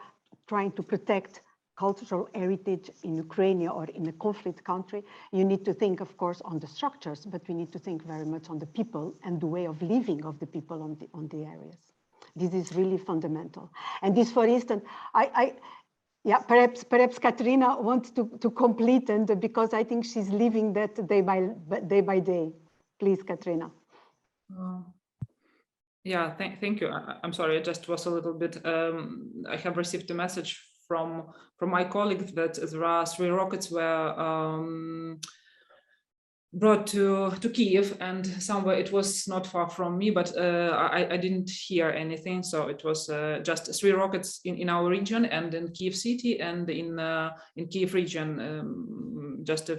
trying to protect cultural heritage in Ukraine or in a conflict country. You need to think, of course, on the structures, but we need to think very much on the people and the way of living of the people on the areas. This is really fundamental. And this, for instance, yeah, perhaps Kateryna wants to complete, and because I think she's living that day by day. Please, Kateryna. Yeah, thank you. I'm sorry, I just was a little bit, I have received a message from my colleagues that there are 3 rockets were brought to Kyiv, and somewhere it was not far from me, but I didn't hear anything. So it was just 3 rockets in our region and in Kyiv city and in Kyiv region, just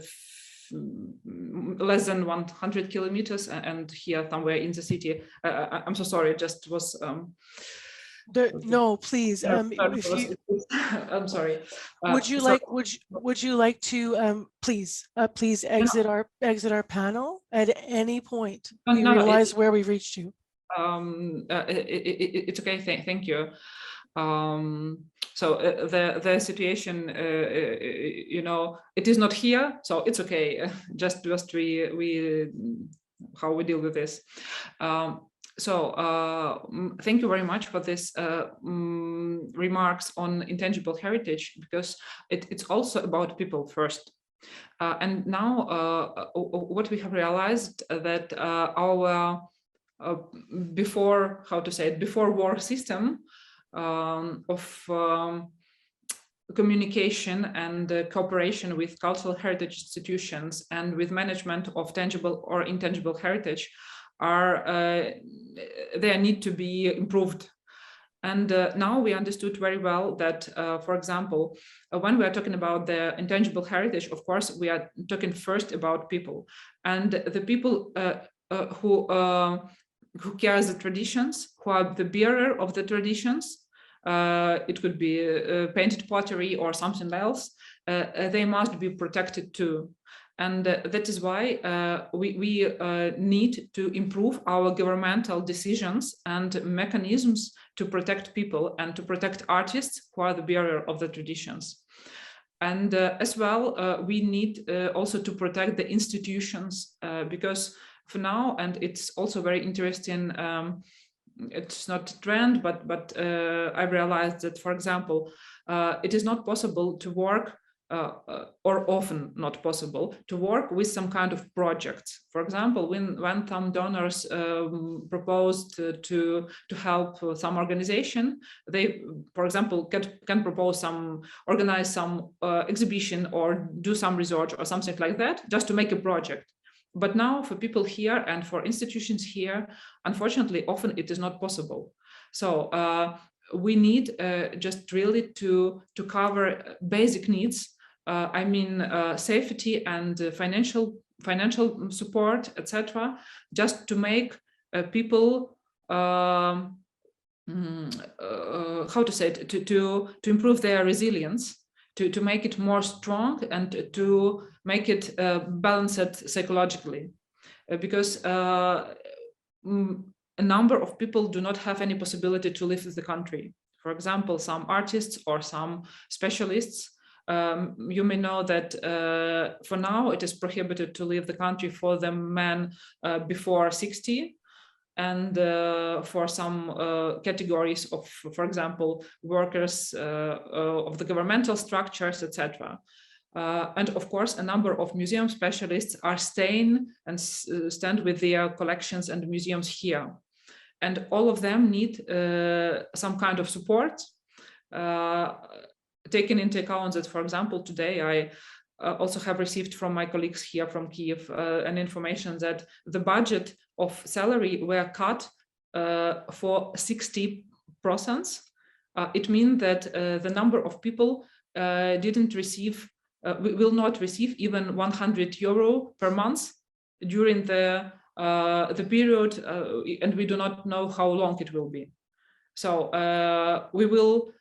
less than 100 kilometers, and here somewhere in the city. I'm so sorry, it just was. No, please. If you, I'm sorry. Would you like to please exit our panel at any point? We realize where we've reached you. It's okay. Thank you. So the situation, you know, it is not here, so it's okay. Just we how we deal with this. So thank you very much for this remarks on intangible heritage, because it's also about people first. And now what we have realized that our before war system of communication and cooperation with cultural heritage institutions and with management of tangible or intangible heritage are they need to be improved. And now we understood very well that, for example, when we are talking about the intangible heritage, of course, we are talking first about people, and the people who carry the traditions, who are the bearer of the traditions. It could be painted pottery or something else. They must be protected too. And that is why we need to improve our governmental decisions and mechanisms to protect people and to protect artists who are the bearer of the traditions. And as well, we need also to protect the institutions, because for now, and it's also very interesting, it's not a trend, but I realized that, for example, it is not possible to work or often not possible to work with some kind of projects. For example, when some donors proposed to help some organization, they, for example, can propose organize some exhibition or do some research or something like that, just to make a project. But now for people here and for institutions here, unfortunately, often it is not possible. So we need just really to cover basic needs. I mean, safety and financial support, etc., just to make people how to say it, to improve their resilience, to make it more strong and to make it balanced psychologically, because a number of people do not have any possibility to live in the country. For example, some artists or some specialists. You may know that for now it is prohibited to leave the country for the men before 60, and for some categories of, for example, workers of the governmental structures, etc. And of course, a number of museum specialists are staying and stand with their collections and museums here. And all of them need some kind of support. Taking into account that, for example, today I also have received from my colleagues here from Kyiv an information that the budget of salary were cut for 60%. It means that the number of people will not receive even €100 per month during the period, and we do not know how long it will be. So we will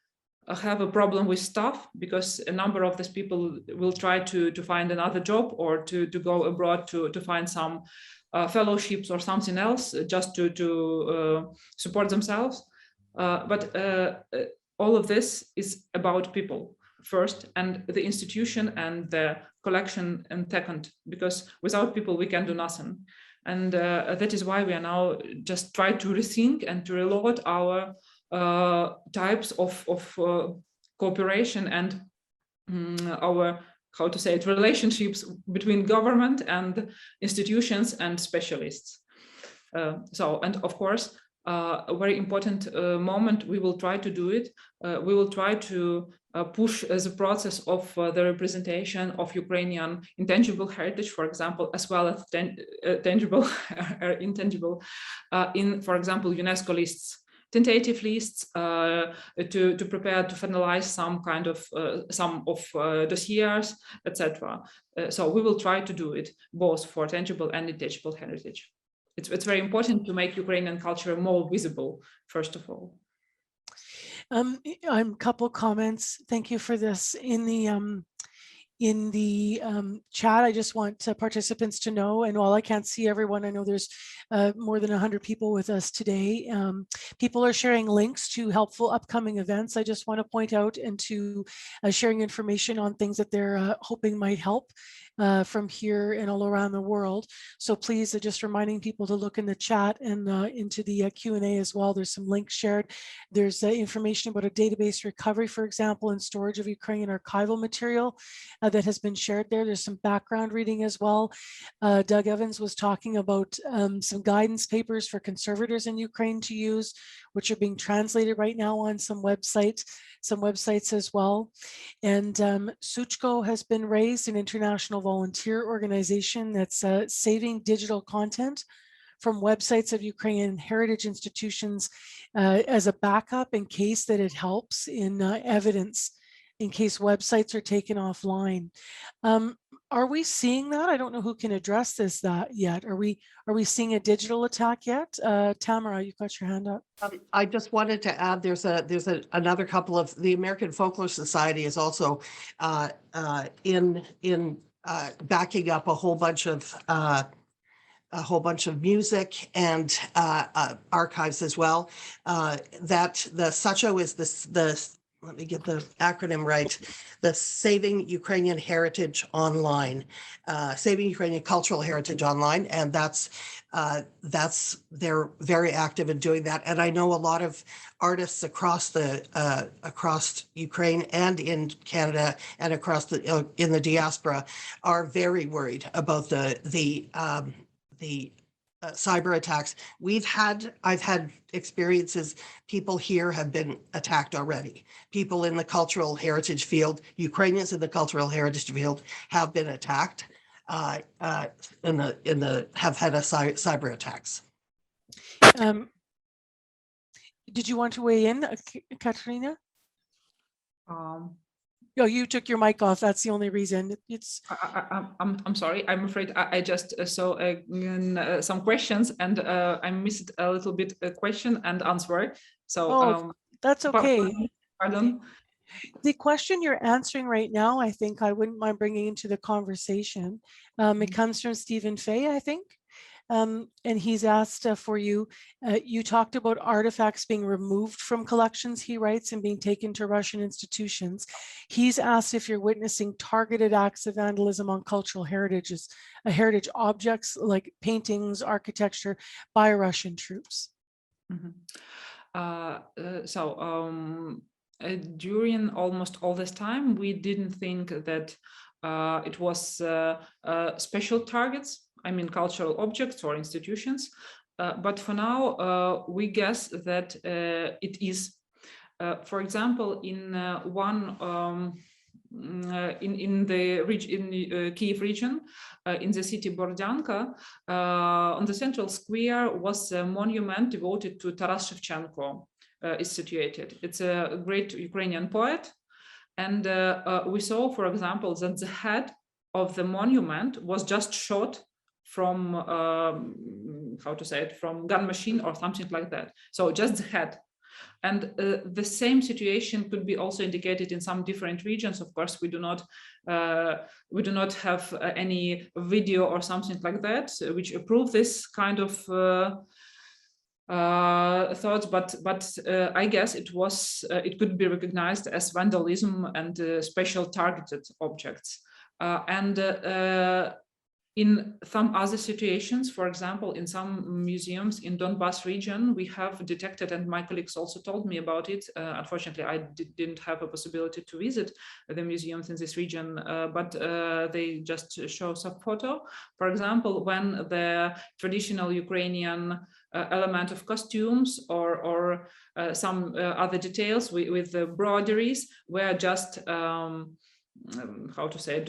have a problem with staff, because a number of these people will try to find another job or to go abroad to find some fellowships or something else just to support themselves. But all of this is about people first, and the institution and the collection and second, because without people we can do nothing. And that is why we are now just try to rethink and to reload our types of cooperation and our, how to say it, relationships between government and institutions and specialists. And of course, a very important moment, we will try to do it. We will try to push the process of the representation of Ukrainian intangible heritage, for example, as well as tangible or intangible in, for example, UNESCO lists, tentative lists, to prepare to finalize some of dossiers, etc. So we will try to do it both for tangible and intangible heritage. It's very important to make Ukrainian culture more visible, first of all. I'm a couple comments. Thank you for this. In the chat, I just want participants to know, and while I can't see everyone, I know there's more than 100 people with us today. People are sharing links to helpful upcoming events. I just want to point out and to sharing information on things that they're hoping might help from here and all around the world. So please, just reminding people to look in the chat and into the Q&A as well. There's some links shared. There's information about a database recovery, for example, and storage of Ukrainian archival material that has been shared there. There's some background reading as well. Doug Evans was talking about some guidance papers for conservators in Ukraine to use, which are being translated right now on some websites as well. And Suchko has been raised, an international volunteer organization that's saving digital content from websites of Ukrainian heritage institutions as a backup in case that it helps in evidence, in case websites are taken offline. Are we seeing that? I don't know who can address that yet. Are we seeing a digital attack yet? Tamara, you've got your hand up. I just wanted to add, there's another couple of, the American Folklore Society is also in backing up a whole bunch of music and archives as well. That the SUCHO is the let me get the acronym right, the Saving Ukrainian Heritage Online, Saving Ukrainian Cultural Heritage Online, and they're very active in doing that. And I know a lot of artists across Ukraine and in Canada and across in the diaspora are very worried about the cyber attacks. I've had experiences, people here have been attacked already. People in the cultural heritage field, Ukrainians in the cultural heritage field have been attacked, have had cyber attacks. Did you want to weigh in, Kateryna? Oh, you took your mic off. That's the only reason. I'm sorry. I'm afraid I just saw some questions and I missed a little bit a question and answer. So that's okay. Pardon. The question you're answering right now, I think I wouldn't mind bringing into the conversation. It comes from Stephen Fay, I think. And he's asked for you, you talked about artifacts being removed from collections, he writes, and being taken to Russian institutions. He's asked if you're witnessing targeted acts of vandalism on cultural heritage objects like paintings, architecture by Russian troops. Mm-hmm. During almost all this time, we didn't think that it was special targets, I mean cultural objects or institutions, but for now we guess that it is. For example, in in the Kiev region, in the city Bordyanka, on the central square was a monument devoted to Taras Shevchenko. Is situated. It's a great Ukrainian poet, and we saw, for example, that the head of the monument was just shot from from gun machine or something like that. So just the head. And the same situation could be also indicated in some different regions. Of course, we do not have any video or something like that which prove this kind of thoughts, but I guess it could be recognized as vandalism and special targeted objects. In some other situations, for example, in some museums in Donbas region, we have detected, and my colleagues also told me about it. Unfortunately, I didn't have a possibility to visit the museums in this region, but they just show some photo. For example, when the traditional Ukrainian element of costumes or some other details with the broderies were just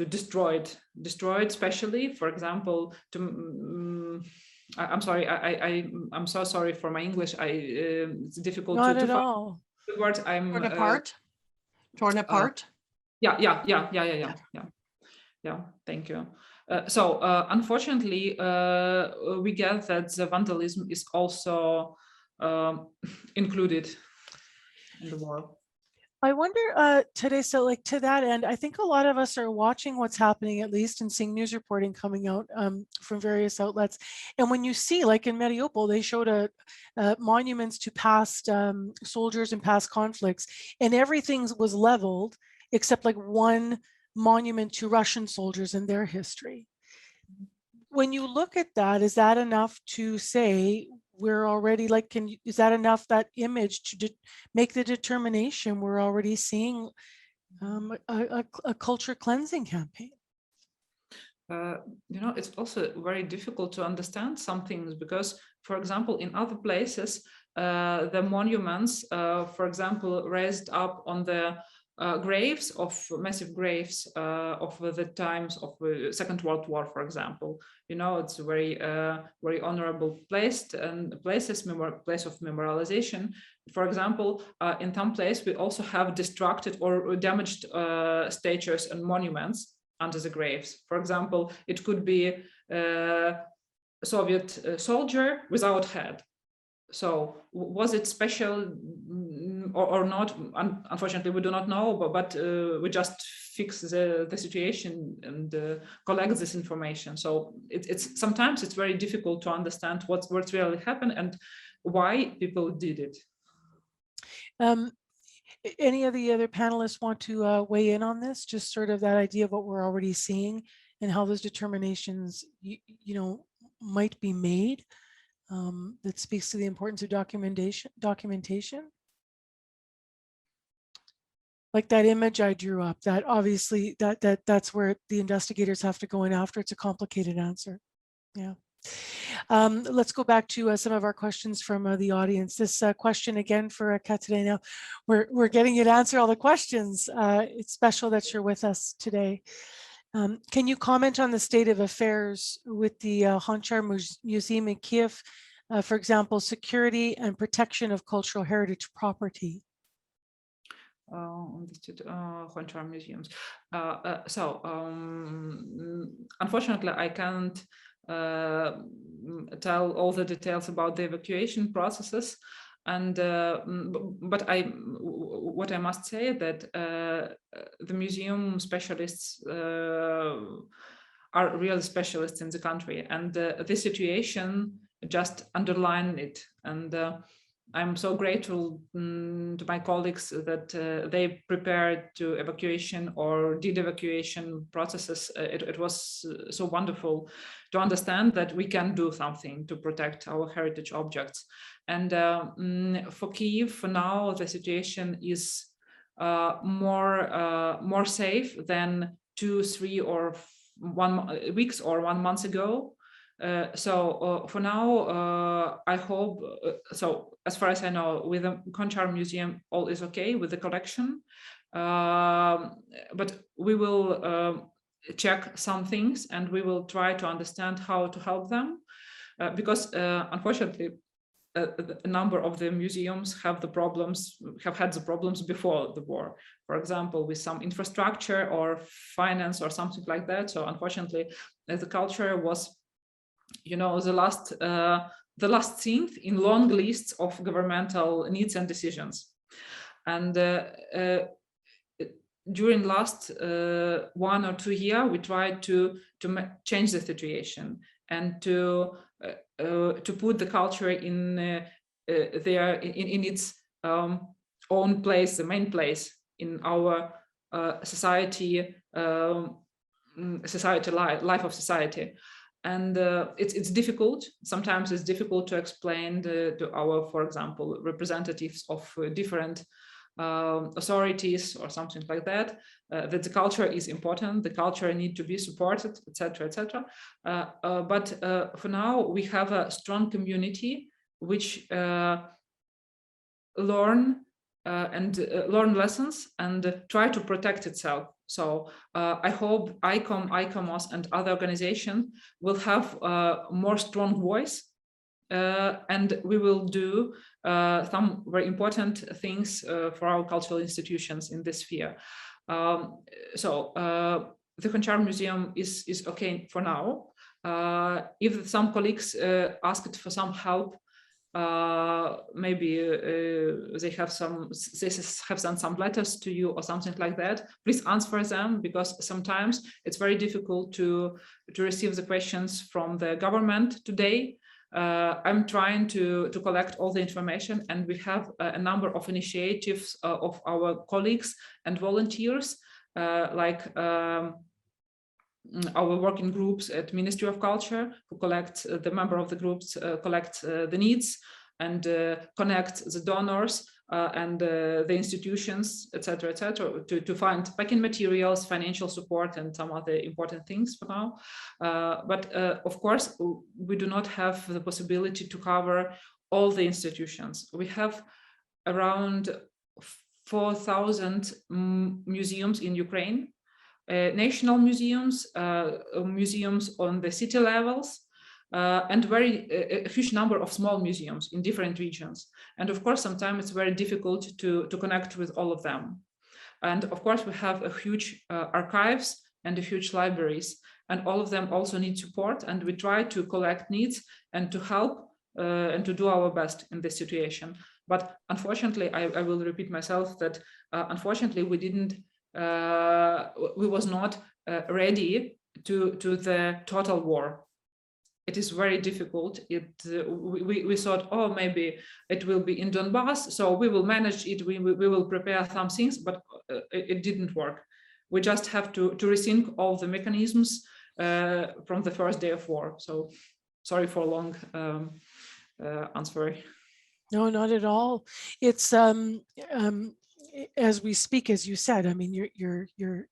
destroyed, especially, for example, I'm sorry, I'm so sorry for my English. It's difficult Not to at find all. the word. Torn apart. Torn apart. Yeah. Thank you. Unfortunately, we get that the vandalism is also included in the war. I wonder, Teresa, like to that end, I think a lot of us are watching what's happening, at least, and seeing news reporting coming out from various outlets. And when you see, like in Mariupol, they showed monuments to past soldiers and past conflicts, and everything was leveled except like one monument to Russian soldiers and their history. When you look at that, is that enough to say we're already like, is that enough, that image, to make the determination we're already seeing a culture cleansing campaign? It's also very difficult to understand some things because, for example, in other places, the monuments, for example, raised up on the graves of massive graves of the times of the Second World War, for example. It's a very honorable place and place of memorialization. For example, in some place we also have destructed or damaged statues and monuments under the graves. For example, it could be a Soviet soldier without head. So was it special or not? Unfortunately, we do not know, but we just fix the situation and collect this information. So it's sometimes it's very difficult to understand what's really happened and why people did it. Any of the other panelists want to weigh in on this? Just sort of that idea of what we're already seeing and how those determinations, might be made. That speaks to the importance of documentation. Like that image I drew up, that obviously that's where the investigators have to go in after. It's a complicated answer. Yeah. Let's go back to some of our questions from the audience. This question again for Kateryna. We're getting you to answer all the questions. It's special that you're with us today. Can you comment on the state of affairs with the Honchar Museum in Kiev, for example, security and protection of cultural heritage property? Honchar museums. Unfortunately, I can't tell all the details about the evacuation processes. And but what I must say that the museum specialists are real specialists in the country, and this situation just underlined it. And I'm so grateful to my colleagues that they prepared to evacuation or did evacuation processes. It was so wonderful to understand that we can do something to protect our heritage objects. And for Kyiv, for now, the situation is more safe than 2, 3, or 1 weeks or 1 month ago. So for now, I hope, so as far as I know, with the Konchar Museum, all is okay with the collection. But we will check some things, and we will try to understand how to help them. Because unfortunately, a number of the museums have had the problems before the war, for example, with some infrastructure or finance or something like that. So unfortunately, the culture was, the last thing in long lists of governmental needs and decisions. And during last 1 or 2 years, we tried to change the situation and to put the culture in its own place, the main place in our society life of society. And it's difficult. Sometimes it's difficult to explain to our, for example, representatives of different authorities or something like that, that the culture is important, the culture need to be supported, etc., etc. But for now, we have a strong community which learn lessons and try to protect itself. So I hope ICOMOS and other organizations will have a more strong voice, and we will do some very important things for our cultural institutions in this sphere. So the Konchar Museum is okay for now. If some colleagues asked for some help, maybe they have sent some letters to you or something like that, please answer them, because sometimes it's very difficult to receive the questions from the government today. I'm trying to collect all the information, and we have a number of initiatives of our colleagues and volunteers, like our working groups at Ministry of Culture, who collect the member of the groups, collect the needs and connect the donors and the institutions, etc., to find packing materials, financial support, and some other important things for now. But of course, we do not have the possibility to cover all the institutions. We have around 4,000 museums in Ukraine. National museums, museums on the city levels, and a huge number of small museums in different regions. And of course, sometimes it's very difficult to connect with all of them. And of course, we have a huge archives and a huge libraries, and all of them also need support. And we try to collect needs and to help and to do our best in this situation. But unfortunately, I will repeat myself that unfortunately, we was not ready to the total war. It is very difficult. We thought, oh, maybe it will be in Donbass, so we will manage it. We will prepare some things, but it didn't work. We just have to rethink all the mechanisms from the first day of war. So sorry for a long answer. No, not at all. It's as we speak, as you said, I mean, you're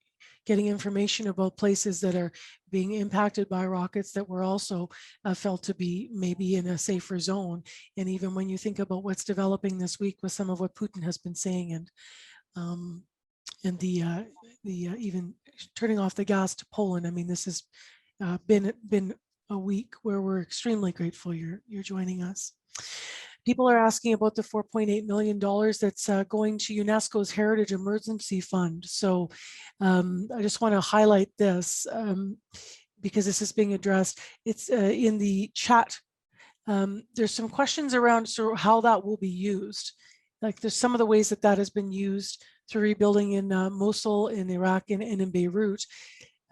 getting information about places that are being impacted by rockets that were also felt to be maybe in a safer zone. And even when you think about what's developing this week with some of what Putin has been saying, and the even turning off the gas to Poland. I mean, this has been a week where we're extremely grateful you're joining us. People are asking about the $4.8 million that's going to UNESCO's Heritage Emergency Fund. So I just want to highlight this because this is being addressed. It's in the chat. There's some questions around sort of how that will be used. Like there's some of the ways that has been used through rebuilding in Mosul, in Iraq, and in Beirut.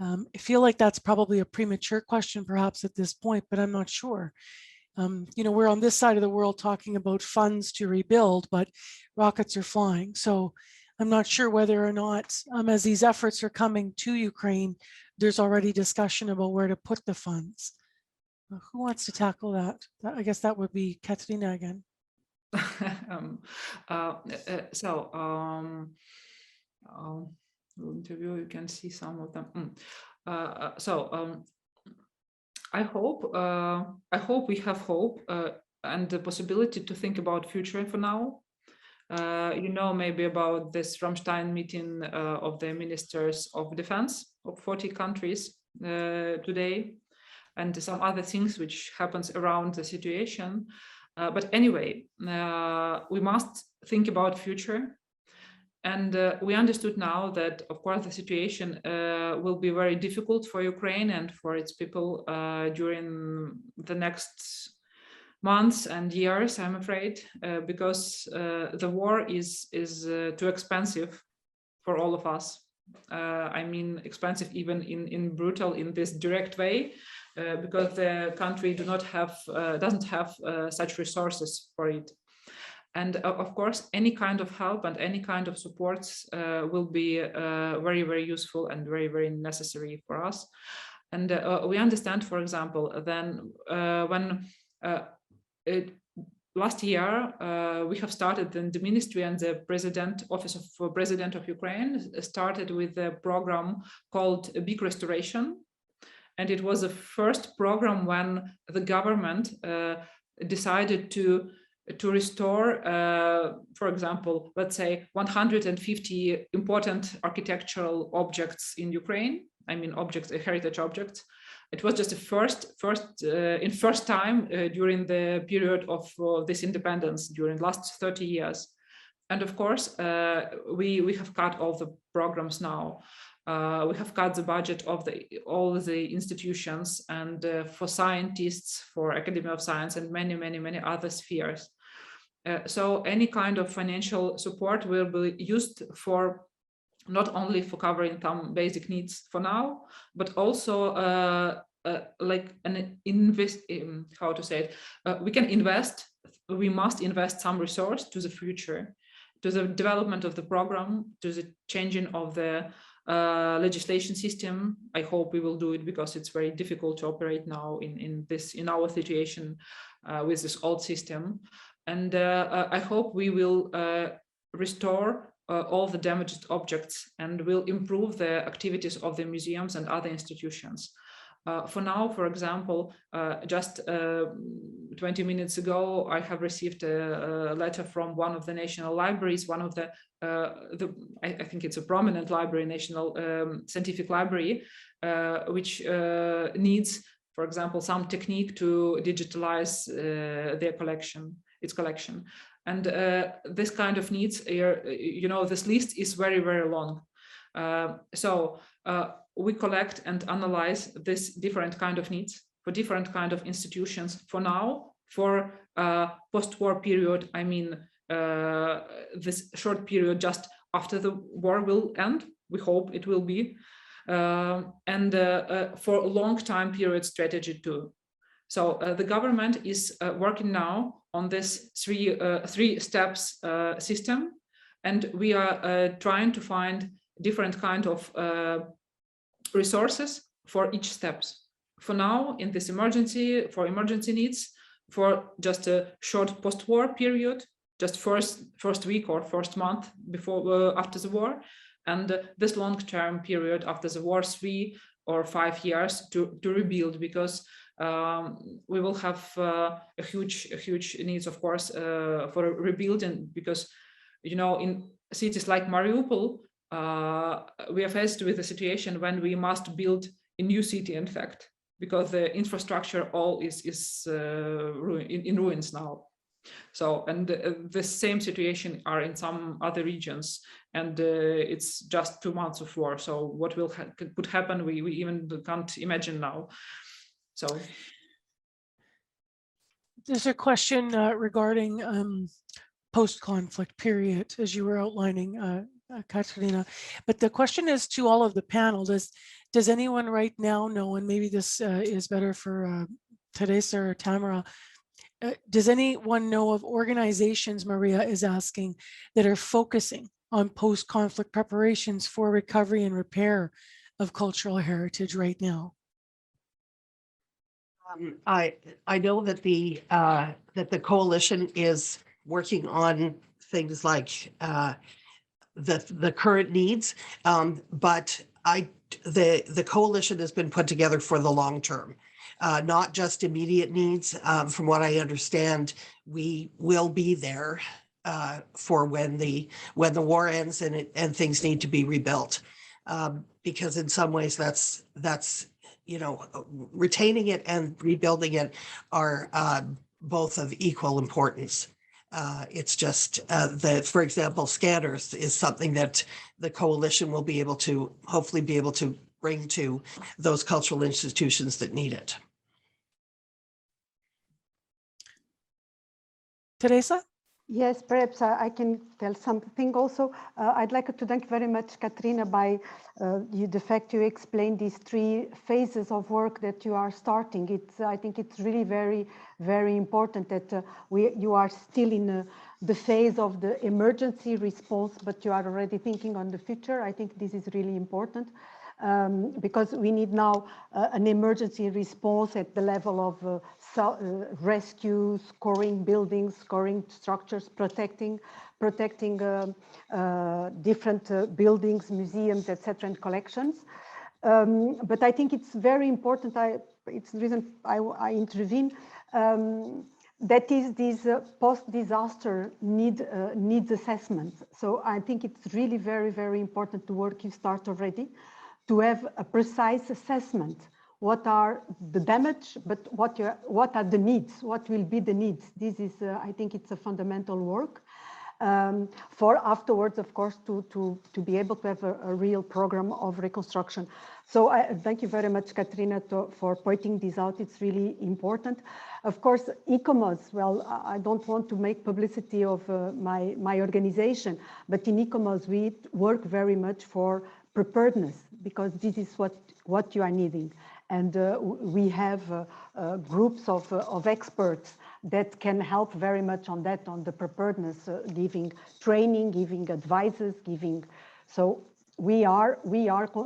I feel like that's probably a premature question perhaps at this point, but I'm not sure. We're on this side of the world talking about funds to rebuild, but rockets are flying. So I'm not sure whether or not, as these efforts are coming to Ukraine, there's already discussion about where to put the funds. Who wants to tackle that? I guess that would be Kateryna again. Interview, you can see some of them. I hope we have hope and the possibility to think about future for now. Maybe about this Rammstein meeting of the ministers of defense of 40 countries today, and some other things which happens around the situation. But anyway, we must think about future. And we understood now that, of course, the situation will be very difficult for Ukraine and for its people during the next months and years, I'm afraid, because the war is too expensive for all of us. Expensive even in brutal, in this direct way, because the country doesn't have such resources for it. And of course, any kind of help and any kind of supports will be very, very useful and very, very necessary for us. And we understand, for example, then when last year we have started in the ministry, and the office of President of Ukraine started with a program called Big Restoration. And it was the first program when the government decided to restore, for example, let's say 150 important architectural objects in Ukraine. Heritage objects. It was just the first time during the period of this independence during last 30 years. And of course, we have cut all the programs now. We have cut the budget of all the institutions and for scientists, for Academy of Science, and many, many, many other spheres. So any kind of financial support will be used for not only for covering some basic needs for now, but also we can invest. We must invest some resource to the future, to the development of the program, to the changing of the legislation system. I hope we will do it, because it's very difficult to operate now in our situation with this old system. And I hope we will restore all the damaged objects and will improve the activities of the museums and other institutions. For now, for example, just 20 minutes ago, I have received a letter from one of the national libraries, one of I think it's a prominent library, National Scientific Library, which needs, for example, some technique to digitalize its collection. And this kind of needs, this list is very, very long. So we collect and analyze this different kind of needs for different kind of institutions for now, for post-war period. This short period just after the war will end. We hope it will be. And for a long time period strategy too. So the government is working now on this three steps system, and we are trying to find different kind of resources for each steps. For now, in this emergency needs, for just a short post-war period, just first week or first month before after the war, and this long-term period after the war, 3 or 5 years to rebuild, because we will have a huge needs, of course, for rebuilding, because in cities like Mariupol, we are faced with a situation when we must build a new city, in fact, because the infrastructure all is in ruins now. So, and the same situation are in some other regions, and it's just 2 months of war. So what could happen, we even can't imagine now. So there's a question regarding post-conflict period, as you were outlining, Kateryna. But the question is to all of the panel, does anyone right now know, and maybe this is better for Teresa or Tamara, does anyone know of organizations, Maria is asking, that are focusing on post-conflict preparations for recovery and repair of cultural heritage right now? I know that the coalition is working on things like the current needs, but the coalition has been put together for the long term, not just immediate needs. From what I understand, we will be there for when the war ends and things need to be rebuilt, because in some ways that's retaining it and rebuilding it are both of equal importance. It's just that, for example, scanners is something that the coalition will be able to hopefully be able to bring to those cultural institutions that need it. Teresa? Yes, perhaps I can tell something also. I'd like to thank very much Kateryna by the fact you explained these 3 phases of work that you are starting. I think it's really very, very important that you are still in the phase of the emergency response, but you are already thinking on the future. I think this is really important. Because we need now an emergency response at the level of rescue, scoring buildings, scoring structures, protecting different buildings, museums, etc., and collections. But I think it's very important. It's the reason I intervene. That is this post-disaster needs assessment. So I think it's really very, very important the work you start already, to have a precise assessment. What are the damage, but what are the needs? What will be the needs? This is, I think it's a fundamental work for afterwards, of course, to be able to have a real program of reconstruction. So thank you very much, Kateryna, for pointing this out. It's really important. Of course, ICOMOS, well, I don't want to make publicity of my organization, but in ICOMOS, we work very much for preparedness, because this is what you are needing. And we have groups of experts that can help very much on that, on the preparedness, giving training, giving advices, so we are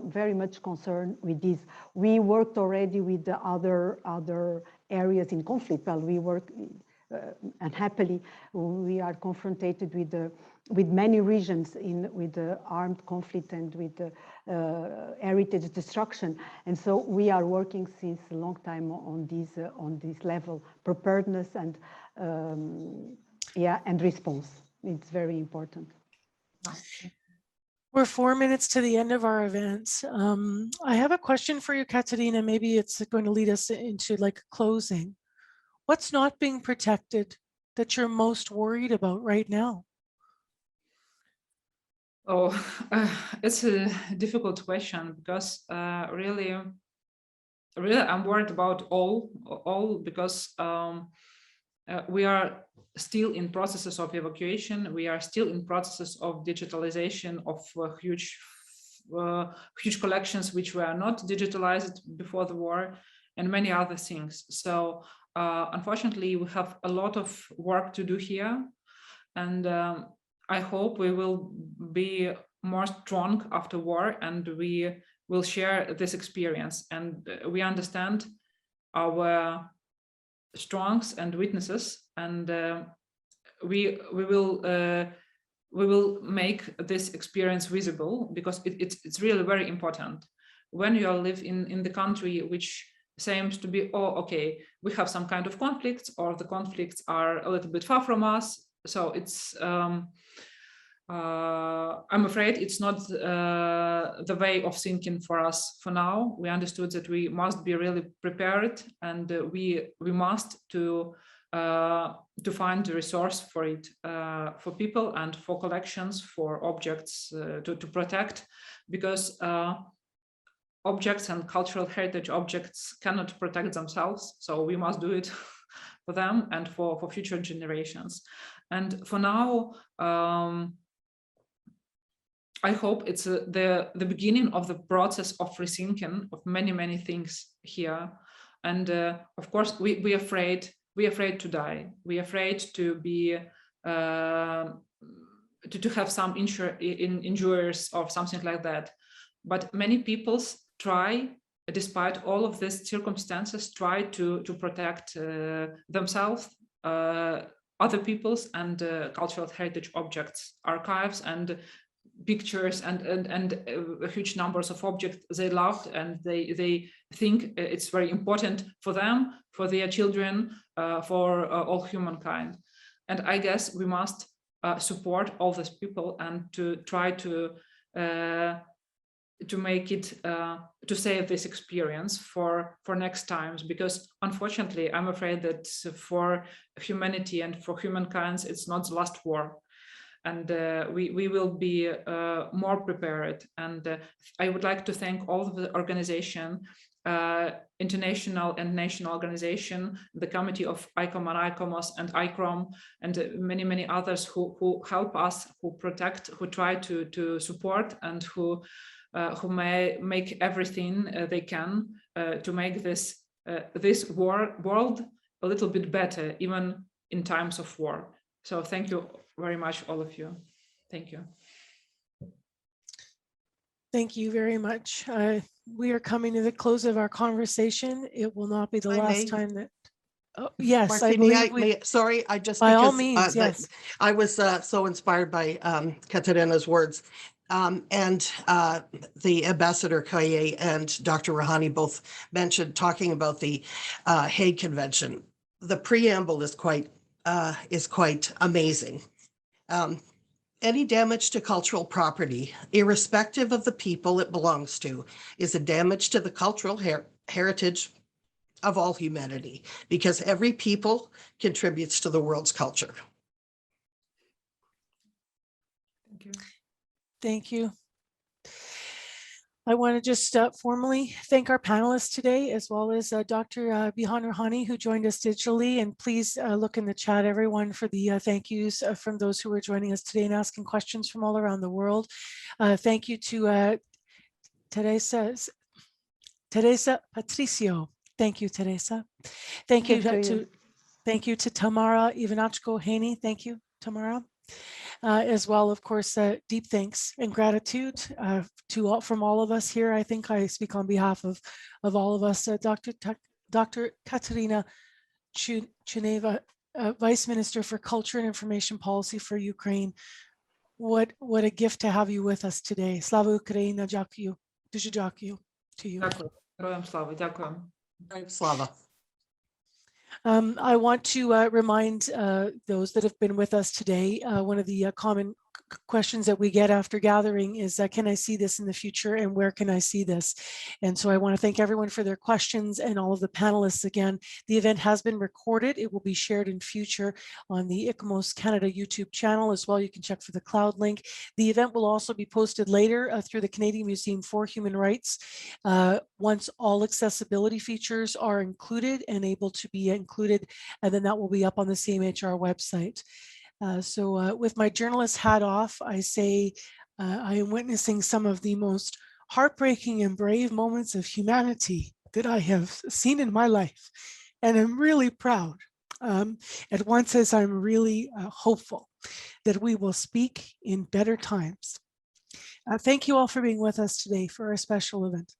very much concerned with this. We worked already with the other areas in conflict. Well, we work and happily we are confronted with many regions with the armed conflict and with the heritage destruction, and so we are working since a long time on this level, preparedness and and response. It's very important. We're 4 minutes to the end of our events. I have a question for you, Kateryna. Maybe it's going to lead us into like closing. What's not being protected that you're most worried about right now? Oh, it's a difficult question, because really I'm worried about all because we are still in processes of evacuation. We are still in processes of digitalization of huge collections which were not digitalized before the war, and many other things. So unfortunately, we have a lot of work to do here, and I hope we will be more strong after war, and we will share this experience, and we understand our strengths and weaknesses, and we will make this experience visible, because it's really very important. When you live in the country which seems to be, oh, okay, we have some kind of conflicts, or the conflicts are a little bit far from us, so it's I'm afraid it's not the way of thinking for us for now. We understood that we must be really prepared, and we must to find the resource for it, for people and for collections, for objects to protect, because objects and cultural heritage objects cannot protect themselves, so we must do it for them and for future generations. And for now, I hope it's the beginning of the process of rethinking of many things here. And of course, we're afraid to die. We're afraid to be to have some injuries or something like that. But many people try, despite all of these circumstances, try to protect themselves, other peoples, and cultural heritage objects, archives, and pictures, and huge numbers of objects they loved, and they think it's very important for them, for their children, for all humankind. And I guess we must support all these people and to try to make it to save this experience for next times, because unfortunately I'm afraid that for humanity and for humankind it's not the last war, and we will be more prepared. And I would like to thank all of the organization, international and national organization, the committee of ICOM and ICOMOS and ICROM, and many others who help us, who protect, who try to support, and who may make everything they can to make this world a little bit better, even in times of war. So thank you very much, all of you. Thank you. Thank you very much. We are coming to the close of our conversation. It will not be the last time that. Oh, yes, Marcy, I believe sorry, I just by all because, means, yes. I was so inspired by Kateryna's words. And the Ambassador Kaye and Dr. Rouhani both mentioned talking about the Hague Convention. The preamble is quite amazing. Any damage to cultural property, irrespective of the people it belongs to, is a damage to the cultural heritage of all humanity, because every people contributes to the world's culture. Thank you. Thank you. I want to just formally thank our panelists today, as well as Dr. Bijan Rouhani, who joined us digitally. And please look in the chat, everyone, for the thank yous from those who are joining us today and asking questions from all around the world. Thank you to Teresa Patrício. Thank you, Teresa. Thank you to Tamara Ivanochko Haney. Thank you, Tamara. As well, of course, deep thanks and gratitude from all of us here. I think I speak on behalf of all of us. Dr. Kateryna Chuyeva, Vice Minister for Culture and Information Policy for Ukraine. What a gift to have you with us today. Slava Ukraina, дякую. Дуже дякую to you. Героям слава. Дякую. Slava. I want to remind those that have been with us today, one of the common questions that we get after gathering is, can I see this in the future, and where can I see this? And so I want to thank everyone for their questions, and all of the panelists. Again, the event has been recorded. It will be shared in future on the ICOMOS Canada YouTube channel as well. You can check for the cloud link. The event will also be posted later through the Canadian Museum for Human Rights once all accessibility features are included and able to be included, and then that will be up on the CMHR website. So with my journalist hat off, I say I am witnessing some of the most heartbreaking and brave moments of humanity that I have seen in my life. And I'm really proud, at once as I'm really hopeful that we will speak in better times. Thank you all for being with us today for our special event.